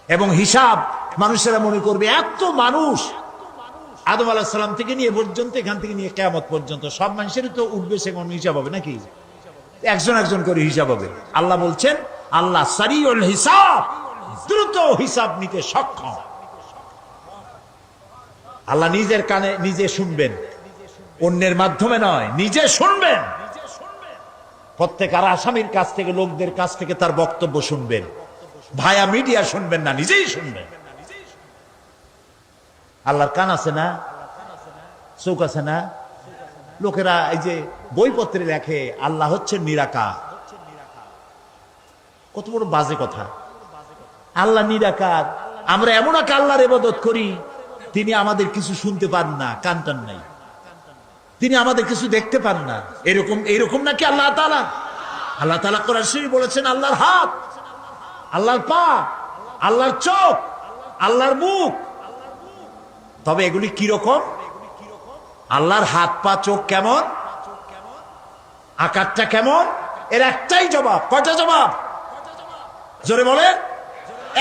এবং হিসাব মানুষেরা মনে করবে, এত মানুষ আদম আলাইহিস সালাম থেকে নিয়ে পর্যন্ত, এখান থেকে নিয়ে কিয়ামত পর্যন্ত সব মানুষেরই তো উঠবে, সে কোন হিসাব হবে নাকি? একজন একজন করে হিসাব হবে। আল্লাহ বলছেন, আল্লাহ সারিউল হিসাব, দ্রুত হিসাব নিতে সক্ষম। আল্লাহ নিজের কানে নিজে শুনবেন, অন্যের মাধ্যমে নয়, নিজে শুনবেন। প্রত্যেক আর আসামির কাছ থেকে, লোকদের কাছ থেকে তার বক্তব্য শুনবেন। ভায়া মিডিয়া শুনবেন না, নিজেই শুনবেন। আল্লাহর কান আছে না, চোখ আছে না? লোকেরা এই যে বইপত্রে লেখে আল্লাহ হচ্ছে নিরাকার, কত বড় বাজে কথা। আল্লাহ নিরাকার, আমরা এমন এক আল্লাহর ইবাদত করি, তিনি আমাদের কিছু শুনতে পান না, কান টান নাই। তিনি আমাদের কিছু দেখতে পান না। এরকম নাকি আল্লাহ তাআলা? আল্লাহ তাআলা কোরআন শরীফে বলেছেন, আল্লাহর হাত, আল্লাহর পা, আল্লাহর চোখ, আল্লাহর মুখ। তবে এগুলি কি রকম? আল্লাহর হাত, পা, চোখ কেমন, আকারটা কেমন? এর একটাই জবাব। কয়টা জবাব? জোরে বলেন।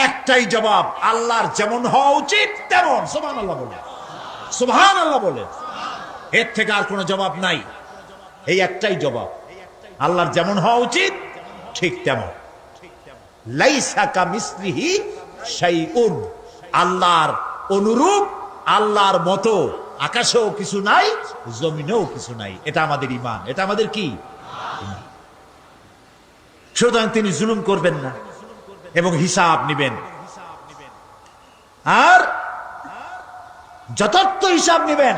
একটাই জবাব, আল্লাহর যেমন হওয়া উচিত তেমন। সুবহানাল্লাহ বলে, সুবহানাল্লাহ বলে। এর থেকে আর কোনো জবাব নাই। এই একটাই জবাব, আল্লাহর যেমন হওয়া উচিত ঠিক তেমন। লাইসা কামিসলিহি শাইউন, আল্লাহর অনুরূপ, আল্লাহর মতো আকাশেও কিছু নাই, জমিনেও কিছু নাই। এটা আমাদের ঈমান, এটা আমাদের কি? সুতরাং তিনি জুলুম করবেন না এবং হিসাব নেবেন, আর যথার্থ হিসাব নেবেন।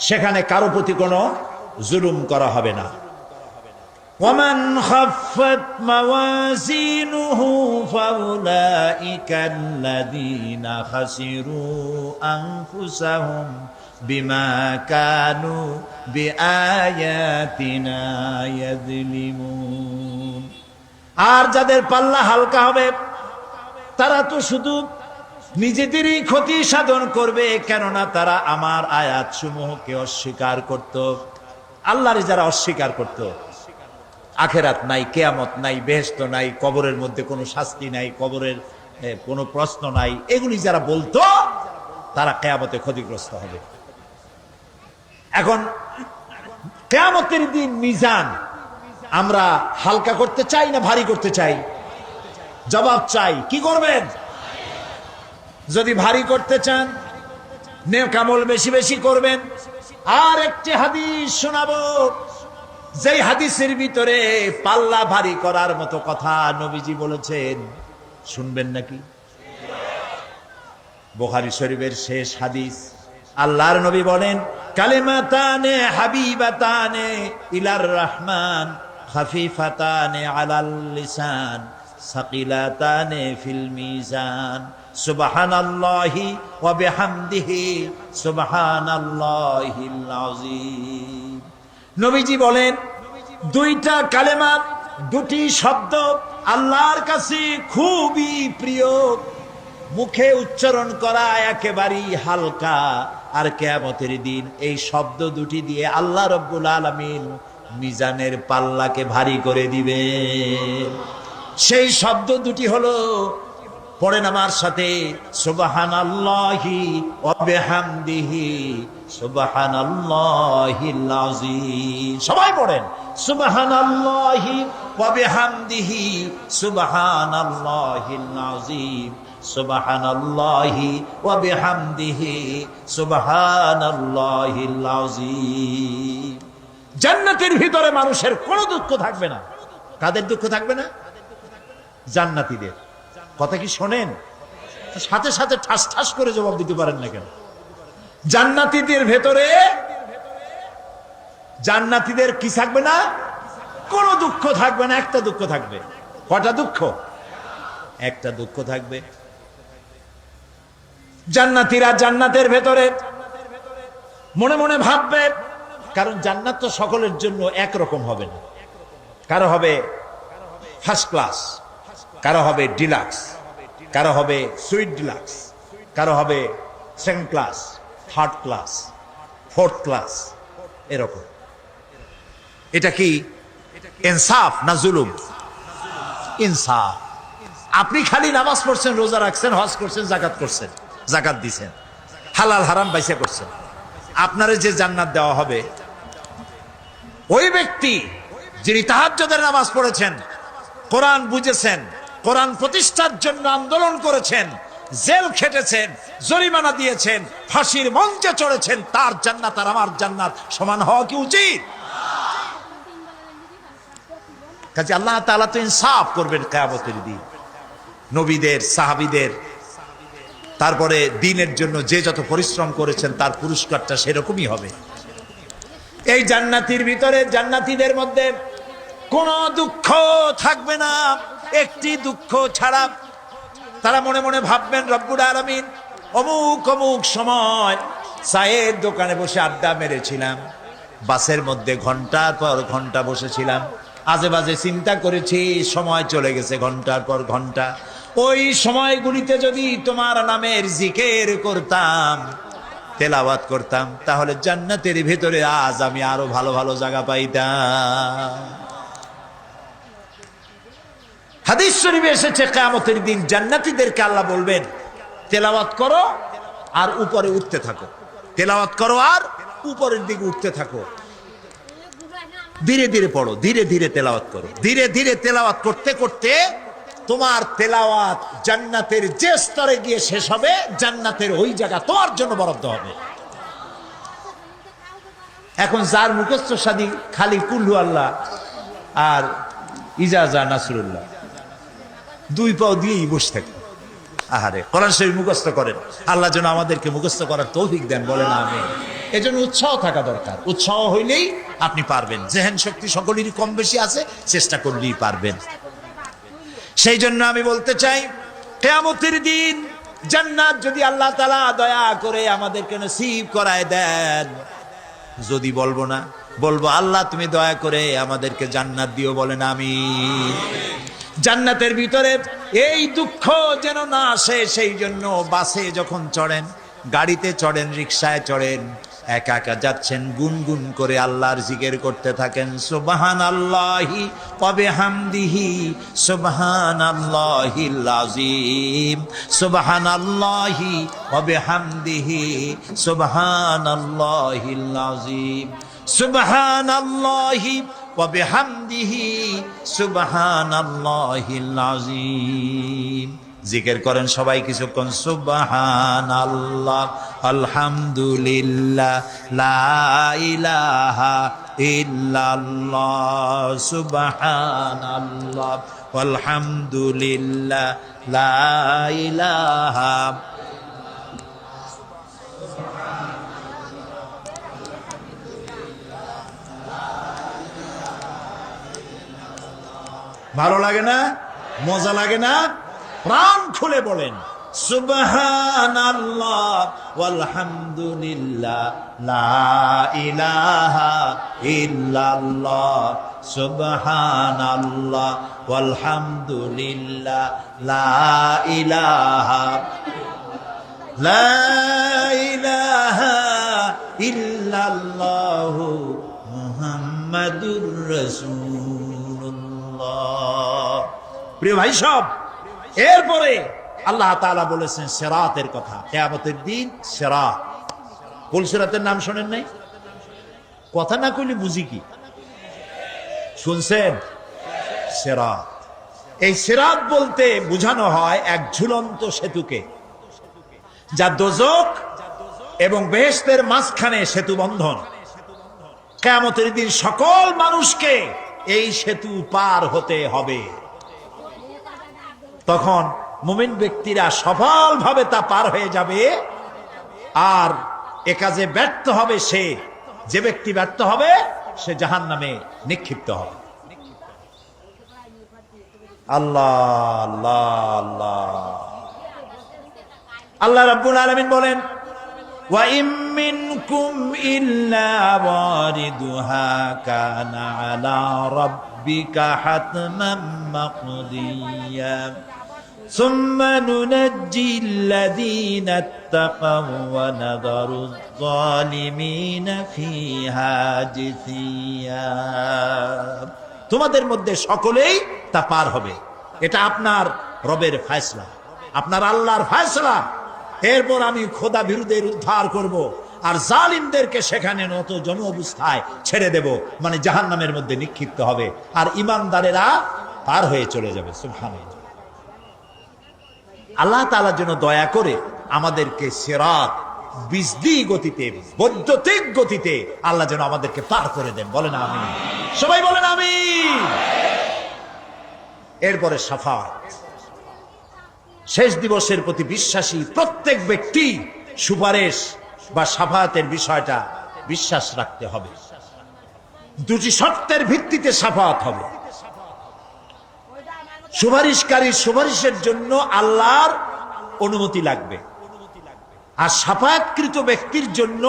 সেখানে কারো প্রতি কোনো জুলুম করা হবে না। وَمَنْ خَفَّتْ مَوَازِينُهُ فَأُولَئِكَ الَّذِينَ خَسِرُوا أَنفُسَهُمْ بِمَا كَانُوا بِآيَاتِنَا يَظْلِمُونَ। আর যাদের পাল্লা হালকা হবে, তারা তো শুধু নিজেদেরই ক্ষতি সাধন করবে, কেননা তারা আমার আয়াত সমূহকে অস্বীকার করত। আল্লাহরে যারা অস্বীকার করত, আখেরাত নাই, কিয়ামত নাই, বেহেশত নাই, কবরের মধ্যে কোনো শাস্তি নাই, কবরের কোনো প্রশ্ন নাই, এগুলি যারা বলতো, তারা কিয়ামতে ক্ষতিগ্রস্ত হবে। এখন কিয়ামতের দিন মিজান আমরা হালকা করতে চাই না ভারী করতে চাই? জবাব চাই। কি করবেন? যদি ভারী করতে চান, নেক আমল বেশি বেশি করবেন। আর একটি হাদিস শোনাবো, যেই হাদিসের ভিতরে পাল্লা ভারী করার মতো কথা নবীজি বলেছেন। শুনবেন নাকি? বুখারী শরীফের শেষ হাদিস। আল্লাহর নবী বলেন, কালিমাতানে হাবিবাতানে ইলার রহমান খাফিফাতানে আলাল লিসান সাকিলাতানে ফিল মিজান সুবহানাল্লাহি ওয়া বিহামদিহি সুবহানাল্লাহিল আযীম। নবীজি বলেন, দুইটা কালেমা, দুটি শব্দ আল্লাহর কাছে খুবই প্রিয়, মুখে উচ্চারণ করা একেবারেই হালকা। আর কিয়ামতের দিন এই শব্দ দুটি দিয়ে আল্লাহ রাব্বুল আলামিন মিজানের পাল্লাকে ভারী করে দিবে। সেই শব্দ দুটি হলো, পড়েন আমার সাথে, সুবহানাল্লাহি ওয়া বিহামদিহি সুবহানাল্লাহিল আযীম। সবাই পড়েন, সুবহানাল্লাহি ওয়া বিহামদিহি সুবহানাল্লাহিল আযীম সুবহানাল্লাহি ওয়া বিহামদিহি সুবহানাল্লাহিল আযীম। জান্নাতের ভিতরে মানুষের কোনো দুঃখ থাকবে না, কাদের দুঃখ থাকবে না? জান্নাতীদের। কথা কি শোনেন? সাথে সাথে ঠাস ঠাস করে জবাব দিতে পারেন না কেন? জান্নাতীদের ভেতরে জান্নাতীদের কি থাকবে না? কোনো দুঃখ থাকবে না। একটা দুঃখ থাকবে। কটা দুঃখ? একটা দুঃখ থাকবে। জান্নাতীরা জান্নাতের ভেতরে মনে মনে ভাববে, কারণ জান্নাত তো সকলের জন্য একরকম হবে না। কারো হবে ফার্স্ট ক্লাস, কারো হবে ডিলাক্স, কারো হবে সুইট ডিলাক্স, কারো হবে second class, third class, fourth class, এরকম। এটা কি ইনসাফ না জুলুম? ইনসাফ। আপনি খালি নামাজ পড়ছেন, রোজা রাখছেন, হজ করছেন, জাকাত করছেন, জাকাত দিছেন, হালাল হারাম বাইসা করছেন, আপনারে যে জান্নাত দেওয়া হবে, ওই ব্যক্তি যিনি তাহাজ্জুদের নামাজ পড়েছেন, কোরআন বুঝেছেন, কোরআন প্রতিষ্ঠার জন্য আন্দোলন করেছেন, জেল খেটেছেন, জরিমানা দিয়েছেন, ফাঁসির মঞ্চে চড়েছেন, তার জান্নাত আর আমার জান্নাত সমান হওয়া কি উচিত? কাজে আল্লাহ তাআলা তো ইনসাফ করবেন কিয়ামতের দিন। নবীদের, সাহাবীদের, তারপরে দ্বীনের জন্য যে যত পরিশ্রম করেছেন তার পুরস্কারটা সেরকমই হবে। এই জান্নাতীর ভিতরে, জান্নাতীদের মধ্যে কোনো দুঃখ থাকবে না, একটি দুঃখ ছাড়া। তারা মনে মনে ভাববেন, রব্বুল আলামিন, অমুক অমুক সময় চায়ের দোকানে বসে আড্ডা মেরেছিলাম, বাসের মধ্যে ঘন্টার পর ঘন্টা বসেছিলাম, আজে বাজে চিন্তা করেছি, সময় চলে গেছে ঘন্টার পর ঘন্টা। ওই সময়গুলিতে যদি তোমার নামের জিকির করতাম, তেলাওয়াত করতাম, তাহলে জান্নাতের ভিতরে আজ আমি আরো ভালো ভালো জায়গা পাইতাম। হাদিস শরীফে এসেছে, কিয়ামতের দিন জান্নাতীদেরকে আল্লাহ বলবেন, তেলাওয়াত করো আর উপরে উঠতে থাকো, তেলাওয়াত করো আর উপরের দিকে উঠতে থাকো, ধীরে ধীরে পড়ো, ধীরে ধীরে তেলাওয়াত করো। ধীরে ধীরে তেলাওয়াত করতে করতে তোমার তেলাওয়াত জান্নাতের যে স্তরে গিয়ে শেষ হবে, জান্নাতের ওই জায়গা তোমার জন্য বরাদ্দ হবে। এখন যার মুখস্থ সাদি খালি কুল্লু আল্লাহ আর ইজাজা নাসরুল্লাহ, দুই পাও দিয়েই বসে থাকে, আহারে কোরআন শরীফ মুখস্থ করেন, আল্লাহ যেন আমাদেরকে মুখস্থ করার তৌফিক দেন, বলেন আমিন। এজন্য উৎসাহ থাকা দরকার। উৎসাহ হইলেই আপনি পারবেন। জেহেন শক্তি সকলেরই কম বেশি আছে, চেষ্টা করলেই পারবেন। সেই জন্য আমি বলতে চাই, কিয়ামতের দিন জান্নাত যদি আল্লাহ তাআলা দয়া করে আমাদেরকে নসিব করায় দেন, যদি বলবো না, বলবো আল্লাহ তুমি দয়া করে আমাদেরকে জান্নাত দিও, বলেন আমিন। জান্নাতের ভিতরে এই দুঃখ যেন না আসে, সেই জন্য বাসে যখন চড়েন, গাড়িতে চড়েন, রিকশায় চড়েন, একা একা যাচ্ছেন, গুনগুন করে আল্লাহর জিকির করতে থাকেন, সুবহানাল্লাহি ওয়া বিহামদিহি সুবহানাল্লাহিল আযীম, সুবহানাল্লাহি ওয়া বিহামদিহি সুবহানাল্লাহিল আযীম, সুবহানাল্লাহি ওয়া বিহামদিহি সুবহানাল্লাহিল আযীম। জিকির করেন সবাই কিছুক্ষণ, সুবহানাল্লাহ, আলহামদুলিল্লাহ, লা ইলাহা ইল্লাল্লাহ, সুবহানাল্লাহ, আলহামদুলিল্লাহ, লা ইলাহা। ভালো লাগে না? মজা লাগে না? প্রাণ খুলে বলেন, সুবহানাল্লাহ ওয়ালহামদুলিল্লাহ, লা ইলাহা ইল্লাল্লাহ, সুবহানাল্লাহ ওয়ালহামদুলিল্লাহ, লা ইলাহা, লা ইলাহা ইল্লাল্লাহ, মুহাম্মাদুর রাসূলুল্লাহ। প্রিয় ভাই সব, এরপরে আল্লাহ তাআলা বলেছেন সিরাতের কথা। কিয়ামতের দিন সিরাত, কোন সিরাতের নাম শোনেন নাই? কথা না কইলে বুঝি কি? শুনছেন? সিরাত। এই সিরাত বলতে বোঝানো হয় এক ঝুলন্ত সেতুকে, যা দোজখ এবং বেহেশতের মাঝখানে সেতু বন্ধন। কিয়ামতের দিন সকল মানুষকে এই সেতু পার হতে হবে। তখন মুমিন ব্যক্তিরা সফলভাবে তা পার হয়ে যাবে। আর এ কাজে ব্যর্থ হবে যে ব্যক্তি ব্যর্থ হবে সে জাহান্নামে নিক্ষিপ্ত হবে। আল্লাহ আল্লাহ আল্লাহ আল্লাহ রাব্বুল আলামিন বলেন, ওয়া ইম মিনকুম ইল্লা ওয়ারিদুহা কানা আলা রাব্বিকা হাতমান মাকদিয়া সুম্মা নুনাজ্জিল্লাযীনা ইত্তাকাও ওয়া নাযারুয-যালিমিনা ফীহা জিসিয়া। তোমাদের মধ্যে সকলেই তা পার হবে। এটা আপনার রবের ফয়সালা, আপনার আল্লাহর ফয়সালা। এরপর আমি খোদা বিরুদ্ধে উদ্ধার করব, আর জালিমদেরকে সেখানে নত জন অবস্থায় ছেড়ে দেব, মানে জাহান্নামের মধ্যে নিক্ষিপ্ত হবে, আর ঈমানদারেরা পার হয়ে চলে যাবে। সুবহানাল্লাহ। আল্লাহ তাআলার জন্য দয়া করে আমাদেরকে সিরাত বিজলি গতিতে, বৈদ্যুতিক গতিতে আল্লাহ যেন আমাদেরকে পার করে দেন। বলেন আমিন, সবাই বলেন আমিন। এরপরে শাফাত, শেষ দিবসের প্রতি বিশ্বাসী প্রত্যেক ব্যক্তি সুপারিশ বা শাফাতের বিষয়টা বিশ্বাস রাখতে হবে। দুটি শর্তের ভিত্তিতে শাফাত হবে। সুপারিশকারীর সুপারিশের জন্য আল্লাহর অনুমতি লাগবে, আর শাফায়াতকৃত ব্যক্তির জন্য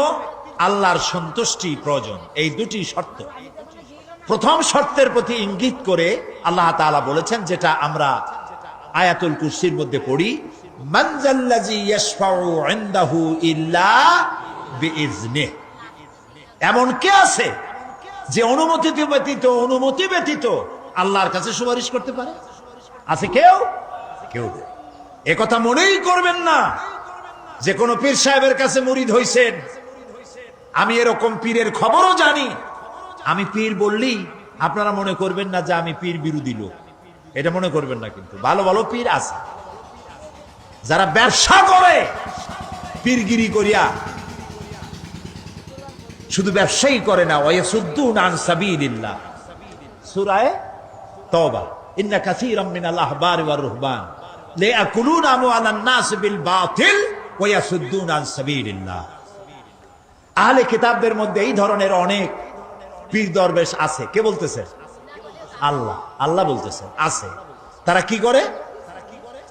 আল্লাহর সন্তুষ্টি প্রয়োজন। এই দুটি শর্ত। প্রথম শর্তের প্রতি ইঙ্গিত করে আল্লাহ তাআলা বলেছেন, যেটা আমরা আয়াতুল কুরসির মধ্যে পড়ি, মান যাল্লাযী ইয়াশফাউ ইনদাহু ইল্লা বিইজনিহি। এমন কে আছে যে অনুমতি ব্যতীত আল্লাহর কাছে সুপারিশ করতে পারে? আছে কেউ? কেউ। এ কথা মনেই করবেন না যে কোন পীর সাহেবের কাছে মুরিদ হইছেন, আমি এরকম পীরের খবরও জানি। আমি পীর বললেই আপনারা মনে করবেন না যে আমি পীর বিরোধী লোক, এটা মনে করবেন না। কিন্তু ভালো ভালো পীর আছে যারা ব্যবসা করে পীরগিরি করিয়া, শুধু ব্যবসায়ী করে না, ওয়ায়াসুদ্দুনা আন সাবিলিল্লাহ। সূরা তাওবা, ইন্না কাসীরাম মিনাল আহবারি ওয়ার রুহবান লিয়াকুলুনা আমওয়ালান নাস বিল বাতিল ওয়ায়াসুদ্দুনা আন সাবিলিল্লাহ। আহলে কিতাবদের মধ্যে এই ধরনের অনেক পীর দরবেশ আছে। কে বলতেছে? আল্লাহ। আল্লাহ বলতেছেন আছে। তারা কি করে?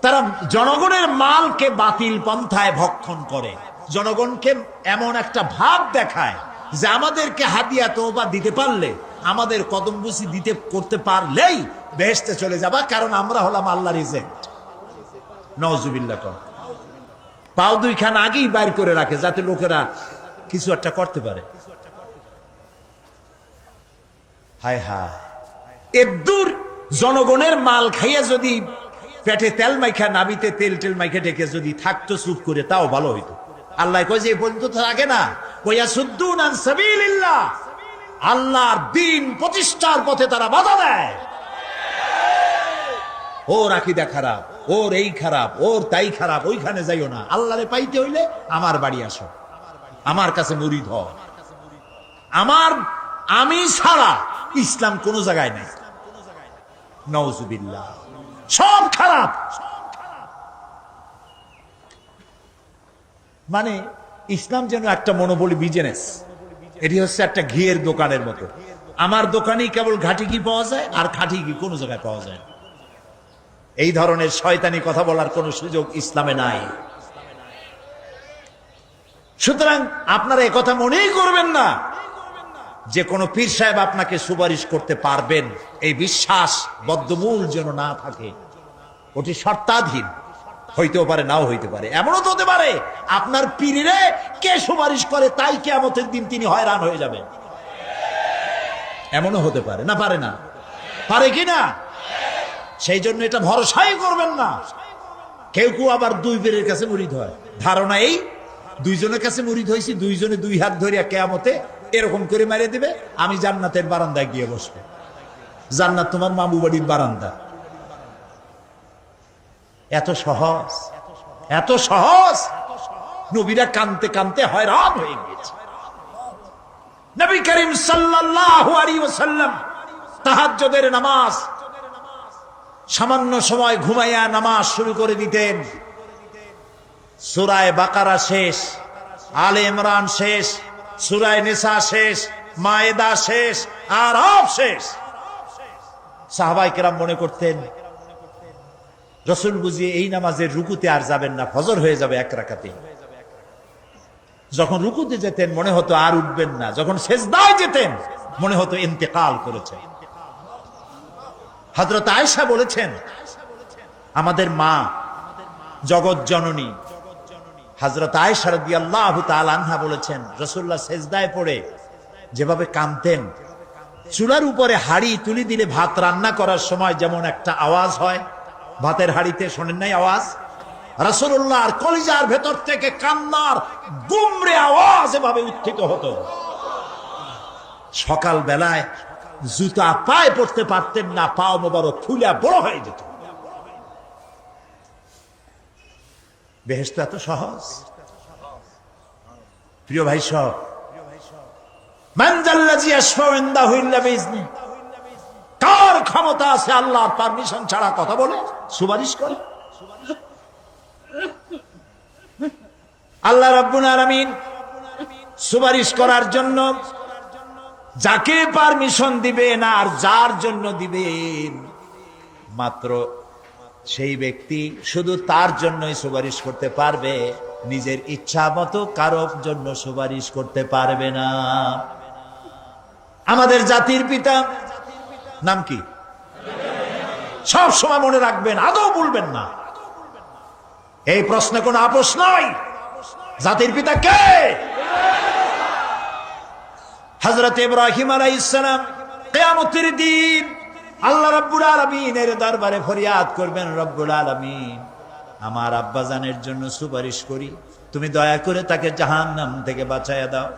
তারা জনগণের মালকে বাতিল পন্থায় ভক্ষণ করে, জনগণকে এমন একটা ভাব দেখায় যে আমাদেরকে হাদিয়া তওবা দিতে পারলে, আমাদের কদমবুসি করতে পারলেই বেহেশতে চলে যাবা, কারণ আমরা হলাম আল্লাহর এজেন্ট। নাউজুবিল্লাহ। পাও দুইখান আগেই বাইর করে রাখে যাতে লোকেরা কিছু একটা করতে পারে। হায় হায়, এদুর জনগণের মাল খাইয়া যদি পেটে তেল মাইখা, নাবিতে তেল মাইখা ডেকে যদি থাকতো চুপ করে, তাও ভালো হইতো। আল্লাহ কয় যে এই পর্যন্ত থাকে না, ওয়ায়াসুদ্দুনা আন সাবিলিল্লাহ, আল্লাহর দ্বীন প্রতিষ্ঠার পথে তারা বাধা দেয়। ওর আকীদা খারাপ, ওর এই খারাপ, ওর তাই খারাপ, ওইখানে যাইও না। আল্লাহরে পাইতে হইলে আমার বাড়ি আসো, আমার কাছে মুরিদ হও। আমি ছাড়া ইসলাম কোন জায়গায় নেই। নাউজুবিল্লাহ। সব খারাপ। মানে ইসলাম যেন একটা মনোপলি বিজনেস। এটি হচ্ছে একটা ঘিয়ের দোকানের মতো। আমার দোকানেই কেবল ঘাটি ঘি পাওয়া যায়, আর খাঁটি ঘি কোনো জায়গায় পাওয়া যায় না। এই ধরনের শয়তানি কথা বলার কোনো সুযোগ ইসলামে নাই। সুতরাং আপনারা একথা মনেই করবেন না যে কোনো পীর সাহেব আপনাকে সুপারিশ করতে পারবেন, এই বিশ্বাস বদ্ধমূল যেন না থাকে। ওটি শর্তাধীন, হইতেও পারে নাও হইতে পারে। এমনও তো হতে পারে আপনার পীরে কে সুপারিশ করে তাই কিয়ামতের দিন তিনি হয়রান হয়ে যাবেন। এমনও হতে পারে, না পারে না? পারে কি না? সেই জন্য এটা ভরসাই করবেন না। কেউ কেউ আবার দুই পীরের কাছে মুরিদ হয়, ধারণা এই দুইজনের কাছে মুরিদ হয়েছি, দুইজনে দুই হাত ধরিয়া কিয়ামতে এরকম করে মারিয়ে দিবে, আমি জান্নাতের বারান্দায় গিয়ে বসবো। জান্নাত তোমার মামু বাড়ির বারান্দা। এত সহজ, এত সহজ। নবীরা কানতে কানতে হয়রান হয়ে গিয়েছে। নবী করিম সাল্লাল্লাহু আলাইহি ওয়াসাল্লাম তাহাজ্জুদের নামাজ সামান্য সময় ঘুমাইয়া নামাজ শুরু করে দিতেন। সূরা বাকারা শেষ, আলে ইমরান শেষ, সূরা নিসা শেষ, মায়েদা শেষ, আরাফ শেষ। সাহাবায়ে কেরাম মনে করতেন রাসূল বুঝিয়ে এই নামাজের রুকুতে আর যাবেন না, ফজর হয়ে যাবে এক রাকাতে। যখন রুকুতে যেতেন মনে হতো আর উঠবেন না, যখন সেজদায় যেতেন মনে হতো ইন্তেকাল করেছেন। হযরত আয়েশা বলেছেন, আমাদের মা জগৎ জননী হযরত আয়েশা রাদিয়াল্লাহু তাআলা আনহা বলেছেন, রাসূলুল্লাহ সেজদায় পড়ে যেভাবে কাঁদতেন, চুলার উপরে হাড়ি তুলে দিলে ভাত রান্না করার সময় যেমন একটা আওয়াজ হয়, ভাতের হাড়িতে শোনেন নাই আওয়াজ, রাসূলুল্লাহর কলিজার ভেতর থেকে কান্নার গুমরে আওয়াজ এভাবে উত্থিত হতো। সকাল বেলায় জুতা পায়ে পড়তে পারতেন না, পাও মোবারক ফুলে বড় হয়ে যেত। বেহেশত এত সহজ। প্রিয় ভাই সব, মান যাল্লাযী ইয়াশফাউ ইনদাহু ইল্লা বিইজনি, কার ক্ষমতা আছে আল্লাহর পারমিশন ছাড়া কথা বলে সুপারিশ করে? আল্লাহ রাব্বুল আলামিন সুপারিশ করার জন্য যাকে পারমিশন দিবেন আর যার জন্য দিবেন মাত্র সেই ব্যক্তি শুধু তার জন্যই সুপারিশ করতে পারবে, নিজের ইচ্ছা মতো কারোর জন্য সুপারিশ করতে পারবে না। আমাদের জাতির পিতা নাম কি? সব সময় মনে রাখবেন, আদৌ ভুলবেন না। এই প্রশ্নে কোনো আপোষ নয়। জাতির পিতা কে? হযরত ইব্রাহিম আলাইহিস সালাম কিয়ামতের দিন আল্লাহ রাব্বুল আলামিনের দরবারে ফরিয়াদ করবেন, রব্বুল আলামিন আমার আব্বাজানের জন্য সুপারিশ করি, তুমি দয়া করে তাকে জাহান্নাম থেকে বাঁচায়া দাও।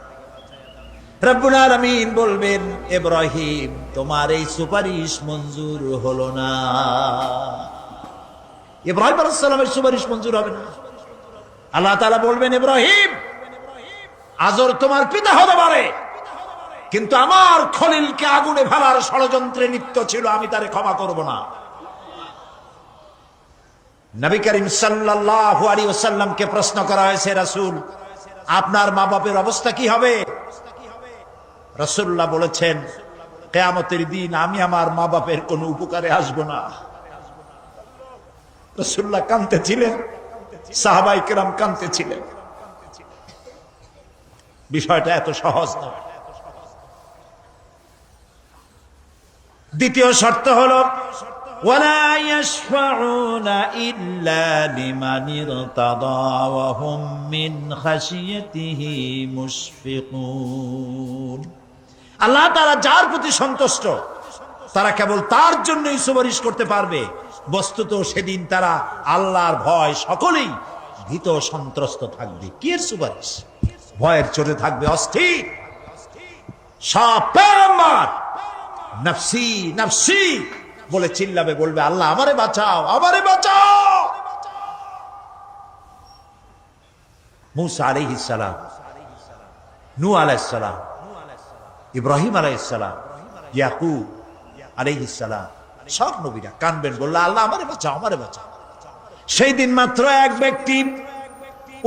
রব্বুল আলামিন বলবেন, ইব্রাহিম তোমার এই সুপারিশ মঞ্জুর হলো না। ইব্রাহিম আলাইহিস সালামের সুপারিশ মঞ্জুর হবে না। আল্লাহ তাআলা বলবেন, ইব্রাহিম আজর তোমার পিতা হতে পারে, কিন্তু আমার খলিলকে আগুনে ফেলার ষড়যন্ত্রে লিপ্ত ছিল, আমি তারে ক্ষমা করব না। নবী করিম সাল্লাল্লাহু আলাইহি ওয়াসাল্লামকে প্রশ্ন করা হয়েছে, রাসূল আপনার মা বাপের অবস্থা কি হবে? রাসূলুল্লাহ বলেছেন, কিয়ামতের দিন আমি আমার মা বাপের কোনো উপকারে আসব না। রাসূলুল্লাহ কাঁদতেছিলেন, সাহাবায়ে কেরাম কাঁদতেছিলেন। বিষয়টা এত সহজ নয়। দ্বিতীয় শর্ত হলো ওয়ালা ইয়াশফাউনা ইল্লা লিমান ইরতাদা ওয়া হুম মিন খাশিয়াতিহি মুশফিকুন। আল্লাহ তাআলা যার প্রতি সন্তুষ্ট তারা কেবল তার জন্যই সুপারিশ করতে পারবে। বস্তুত সেদিন তারা আল্লাহর ভয় সকলেই ভীত সন্ত্রস্ত থাকবে। কি এর সুপারিশ? ভয়ের চোটে থাকবে অস্থির। সব পয়গম্বর নফসি নফসি বলে চিল্লাবে, বলবে আল্লাহ আমারে বাঁচাও, আমারে বাঁচাও। মুসা আলাইহিস সালাম, নূহ আলাইহিস সালাম, ইব্রাহিম আলাইহিস সালাম, ইয়াকুব আলাইহিস সালাম, সব নবীরা কানবেন, বললে আল্লাহ আমারে বাঁচাও, আমারে বাঁচাও। সেই দিন মাত্র এক ব্যক্তি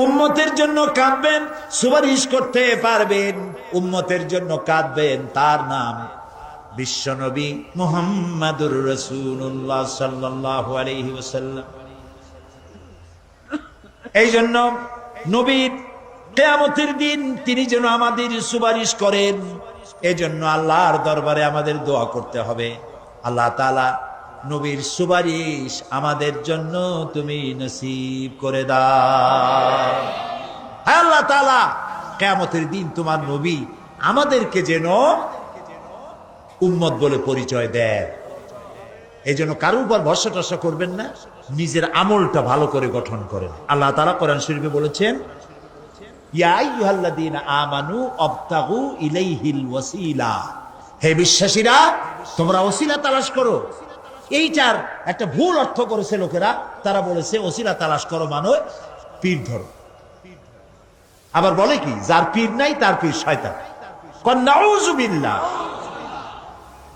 উম্মতের জন্য কাঁদবেন, সুপারিশ করতে পারবেন, উম্মতের জন্য কাঁদবেন, তার নাম বিশ্বনবী মুহাম্মাদুর রাসূলুল্লাহ সাল্লাল্লাহু আলাইহি ওয়াসাল্লাম। এই জন্য নবী কিয়ামতের দিন তিনি যেন আমাদের সুপারিশ করেন, এজন্য আল্লাহর দরবারে আমাদের দোয়া করতে হবে, আল্লাহ তাআলা নবীর সুপারিশ আমাদের জন্য তুমি নসিব করে দাও। আল্লাহ তাআলা কিয়ামতের দিন তোমার নবী আমাদেরকে যেন উম্মত বলে পরিচয় দেয়। এই জন্য কারোর উপর ভরসা টরসা করবেন না, নিজের আমলটা ভালো করে গঠন করেন। আল্লাহ তাআলা কোরআন শরীফে বলেছেন, ইয়া আইয়ুহাল্লাযীনা আমানু আবতাগু ইলাইহিল ওয়াসিলা, হে বিশ্বাসীরা তোমরা ওসিলা তালাশ করো। এইটার একটা ভুল অর্থ করেছে লোকেরা, তারা বলেছে ওসিলা তালাশ করো মানে পীর ধরো। আবার বলে কি, যার পীর নাই তার পীর শয়তান। নাউযু বিল্লাহ।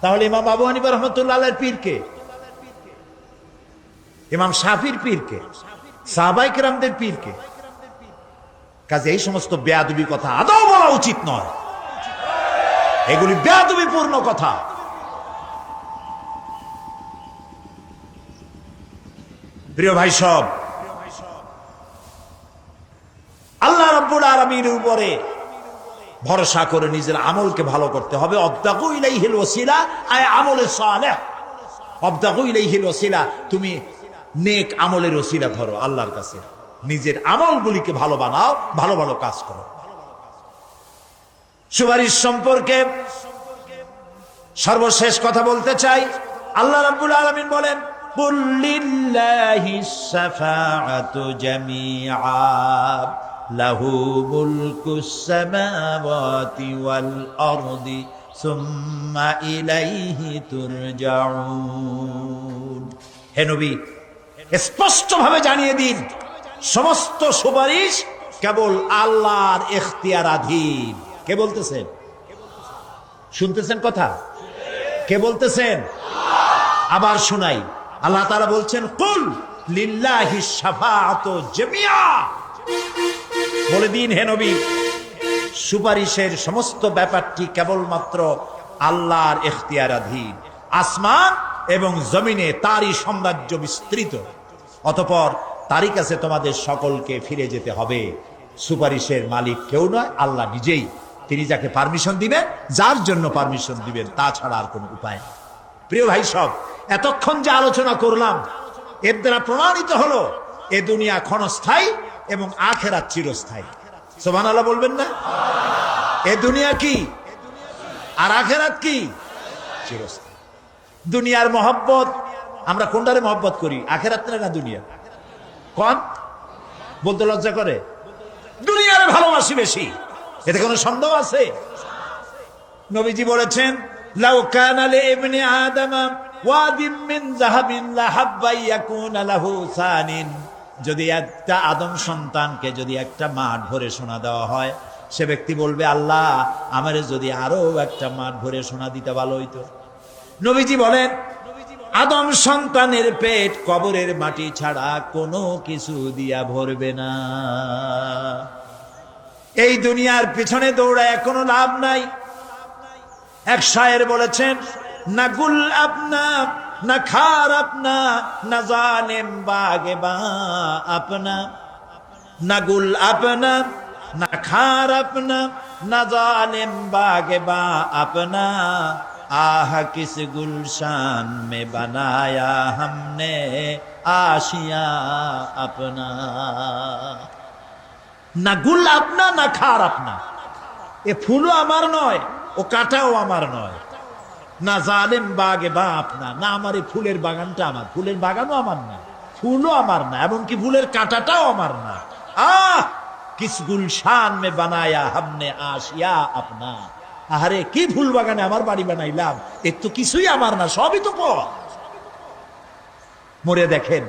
তাহলে ইমাম আবু হানিফা রহমতুল্লাহ আলাইহির পীর কে? ইমাম শাফির পীর কে? সাহাবায়ে কেরামদের পীর কে? কাজে এই সমস্ত বেয়াদবি কথা আদৌ বলা উচিত নয়, এগুলি বেয়াদবিপূর্ণ কথা। প্রিয় ভাই সব, আল্লাহ রাব্বুল আলামিনের উপরে ভরসা করে নিজের আমলকে ভালো করতে হবে। অবতাগু ইলাইহিল ওয়াসিলা আয় আমলে সালেহ, অবতাগু ইলাইহিল ওয়াসিলা, তুমি নেক আমলের ওসিলা ধরো আল্লাহর কাছে, নিজের আমলগুলিকে ভালো বানাও, ভালো ভালো কাজ করো। সুপারিশ সম্পর্কে সর্বশেষ কথা বলতে চাই। আল্লাহ রাব্বুল আলামিন বলেন, কুল লিল্লাহিস শাফাআতু জামিআ লাহু মুলকুস সামাওয়াতি ওয়াল আরদি সুম্মা ইলাইহি তুরজাউন। হে নবী, স্পষ্টভাবে জানিয়ে দিন, সমস্ত সুপারিশ কেবল আল্লাহর ইখতিয়ারাধীন। কে বলতেছেন? শুনতেছেন কথা? কে বলতেছেন? আবার শুনাই। আল্লাহ তাআলা বলছেন, কুল লিল্লাহিস শাফাআতু জামিআ, বলে দিন হে নবী, সুপারিশের সমস্ত ব্যাপারটি কেবলমাত্র আল্লাহর ইখতিয়ারাধীন। আসমান এবং জমিনে তারই সাম্রাজ্য বিস্তৃত, অতঃপর তারই কাছে তোমাদের সকলকে ফিরে যেতে হবে। সুপারিশের মালিক কেউ নয়, আল্লাহ নিজেই। তিনি যাকে পারমিশন দিবেন, যার জন্য পারমিশন দিবেন, তাছাড়া আর কোনো উপায় নেই। প্রিয় ভাই সব, এতক্ষণ যে আলোচনা করলাম এর দ্বারা প্রমাণিত হলো এ দুনিয়া ক্ষণস্থায়ী এবং আখিরাত চিরস্থায়ী। সুবহানাল্লাহ বলবেন না? এ দুনিয়া কি আর আখিরাত কি? চিরস্থায়ী। দুনিয়ার মহব্বত, আমরা কোনটারে মহব্বত করি, আখিরাত না দুনিয়া? কোন বলতে লজ্জা করে? দুনিয়ারে ভালোবাসি বেশি, এতে কোনো সন্দেহ আছে? নবীজি বলেছেন, লাউ কানা লিইবনি আদম ওয়াদিম মিন যাহাবিন লাহাব্বা ইয়াকুনা লাহু সানিন, যদি একটা আদম সন্তানকে যদি একটা মাঠ ভরে সোনা দেওয়া হয়, সে ব্যক্তি বলবে, আল্লাহ আমারে যদি আরো একটা মাঠ ভরে সোনা দিতে ভালো হইতো। নবীজি বলেন, আদম সন্তানের পেট কবরের মাটি ছাড়া কোনো কিছু দিয়া ভরবে না। এই দুনিয়ার পিছনে দৌড়ায় কোনো লাভ নাই। এক শায়ের বলেছেন, না গুল আপনা না খার আপনা না জালেম বাগে বা আপনা, না গুল আপনা না খার আপনা না জালেম বাগে বা আপনা, आह किस गुलशान में बनाया हमने आशिया अपना। না গুল আপনা না খার আপনা, এ ফুলও আমার নয়, ও কাটাও আমার নয়। না জালেম বাগে বা আপনা, না আমার এই ফুলের বাগানটা আমার, ফুলের বাগানও আমার না, ফুলও আমার না, এমনকি ফুলের কাঁটাটাও আমার না। আহ কিস গুলশান মে বানায়া হামনে আশিয়া আপনা, আরে কি ফুল বাগানে আমার বাড়ি বানাইলাম, এর তো কিছুই আমার না, সবই তো পর। মরে দেখেন,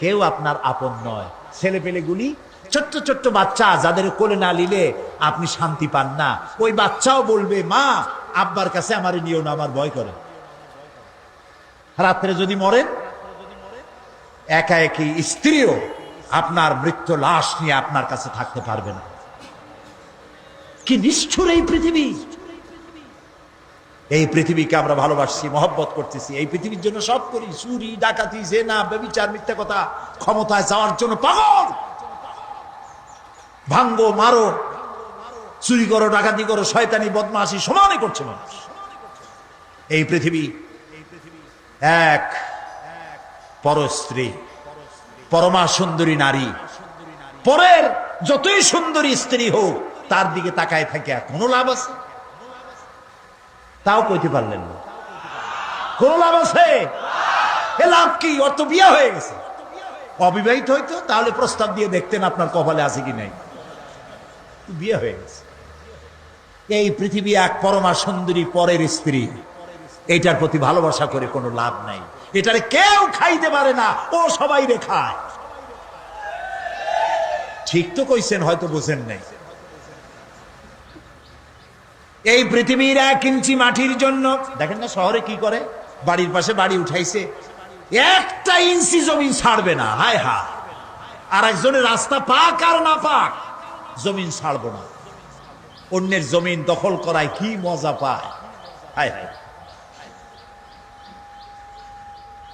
কেউ আপনার আপন নয়। ছেলে পেলেগুলি, ছোট্ট ছোট্ট বাচ্চা, যাদের কোলে না নিলে আপনি শান্তি পান না, ওই বাচ্চাও বলবে, মা আব্বার কাছে আমার নিও না, আমার ভয় করে। রাত্রে যদি মরেন, একা একই স্ত্রীও আপনার মৃত্যু লাশ নিয়ে আপনার কাছে থাকতে পারবে না। কি নিষ্ঠুর এই পৃথিবী! এই পৃথিবীকে আমরা ভালোবাসছি, মহব্বত করতেছি, এই পৃথিবীর জন্য সব করি, চুরি ডাকাতি জেনা ব্যভিচার মিথ্যা কথা, ক্ষমতায় যাওয়ার জন্য পাগল। ভাঙ্গো মারো, চুরি করো, ডাকাতি করো, শয়তানি বদমাশি সমানে করছে মানুষ। এই পৃথিবী এক পরস্ত্রী, পরমা সুন্দরী নারী, পরের যতই সুন্দরী স্ত্রী হোক তার দিকে তাকায় থাকে কোনো লাভ আছে? তাও কইতে পারলেন না, কোন লাভ আছে? এ লাভ কি? ওর তো বিয়ে হয়ে গেছে। অবিবাহিত হইতো তাহলে প্রস্তাব দিয়ে দেখতেন আপনার কপালে আছে কি নাই, বিয়ে হয়ে গেছে। এই পৃথিবী এক পরমা সুন্দরী পরের স্ত্রী, এইটার প্রতি ভালোবাসা করে কোনো লাভ নাই। এটারে কেউ খাইতে পারে না, ও সবাই রে খায়। ঠিক তো কইছেন, হয়তো বুঝেন নাই। এই পৃথিবীর 1 ইঞ্চি মাটির জন্য দেখেন না শহরে কি করে, বাড়ির পাশে বাড়ি উঠাইছে, 1 ইঞ্চি জমি ছাড়বে না। হায় হায়, আর একজনের রাস্তা পাক আর না পাক, জমিন ছাড়বো না। অন্যের জমিন দখল করায় কি মজা পায়। হায় হায়,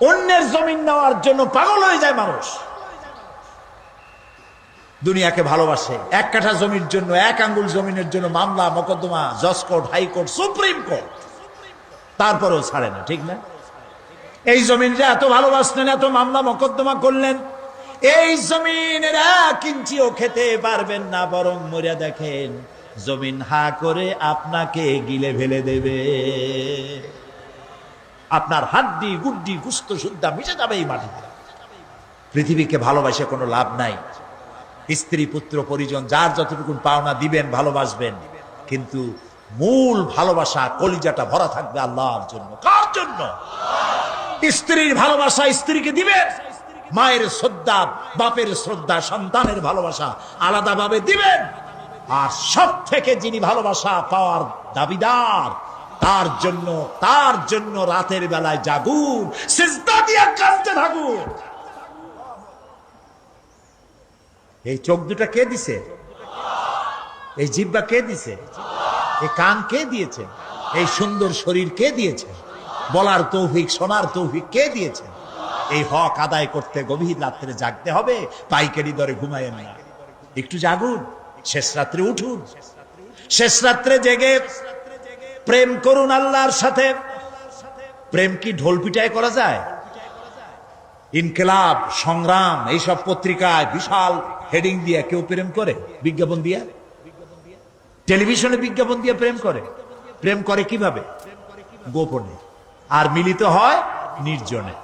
অন্যের জমিন নেওয়ার জন্য পাগল হয়ে যায় মানুষ। দুনিয়াকে ভালোবাসে, 1 কাঠা জমির জন্য, 1 আঙ্গুল জমিনের জন্য মামলা মোকদ্দমা, জজ কোর্ট, হাইকোর্ট, সুপ্রিম কোর্ট, তারপরেও ছাড়ে না, ঠিক না? এই জমিনটা এত ভালোবাসলেন, এত মামলা মোকদ্দমা করলেন, এই জমিনের 1 ইঞ্চিও খেতে পারবেন না, বরং মরিয়া দেখেন জমিন হা করে আপনাকে গিলে ফেলে দেবে। আপনার হাড্ডি গুড্ডি গুস্ত সুদ্ধা মিশে যাবে এই মাটিতে। পৃথিবীকে ভালোবাসে কোনো লাভ নাই। স্ত্রী পুত্র পরিজন যার যতটুকু পাওনা দিবেন, ভালোবাসবেন, কিন্তু মূল ভালোবাসা কলিজাটা ভরা থাকবে আল্লাহর জন্য। কার জন্য? স্ত্রীর ভালোবাসা স্ত্রীকে দিবেন, মায়ের শ্রদ্ধা, বাপের শ্রদ্ধা, সন্তানের ভালোবাসা আলাদাভাবে দিবেন। আর সব থেকে যিনি ভালোবাসা পাওয়ার দাবিদার, তার জন্য রাতের বেলায় জাগুন, সিজদা দিয়ে কাঁদতে থাকুন। এই চোখ দুটা কে দিছে? এই জিহ্বা কে দিছে? এই কান কে দিয়েছে? এই সুন্দর শরীর কে দিয়েছে? বলার তৌফিক, শোনার তৌফিক কে দিয়েছে? এই হক আদায় করতে গভীর রাত্রে জাগতে হবে, পাইকারি দরে ঘুমায়েন না, একটু জাগুন, শেষ রাত্রে উঠুন, শেষ রাত্রে জেগে প্রেম করুন আল্লাহর সাথে। প্রেম কি ঢোল পিটায় করা যায়? ইনকিলাব, সংগ্রাম, এইসব পত্রিকায় বিশাল হেডিং দিয়ে কেউ প্রেম করে? বিজ্ঞাপন দিয়ে, টেলিভিশনে বিজ্ঞাপন দিয়ে প্রেম করে। প্রেম করে কিভাবে? গোপনে, আর মিলিত হয় নির্জনে।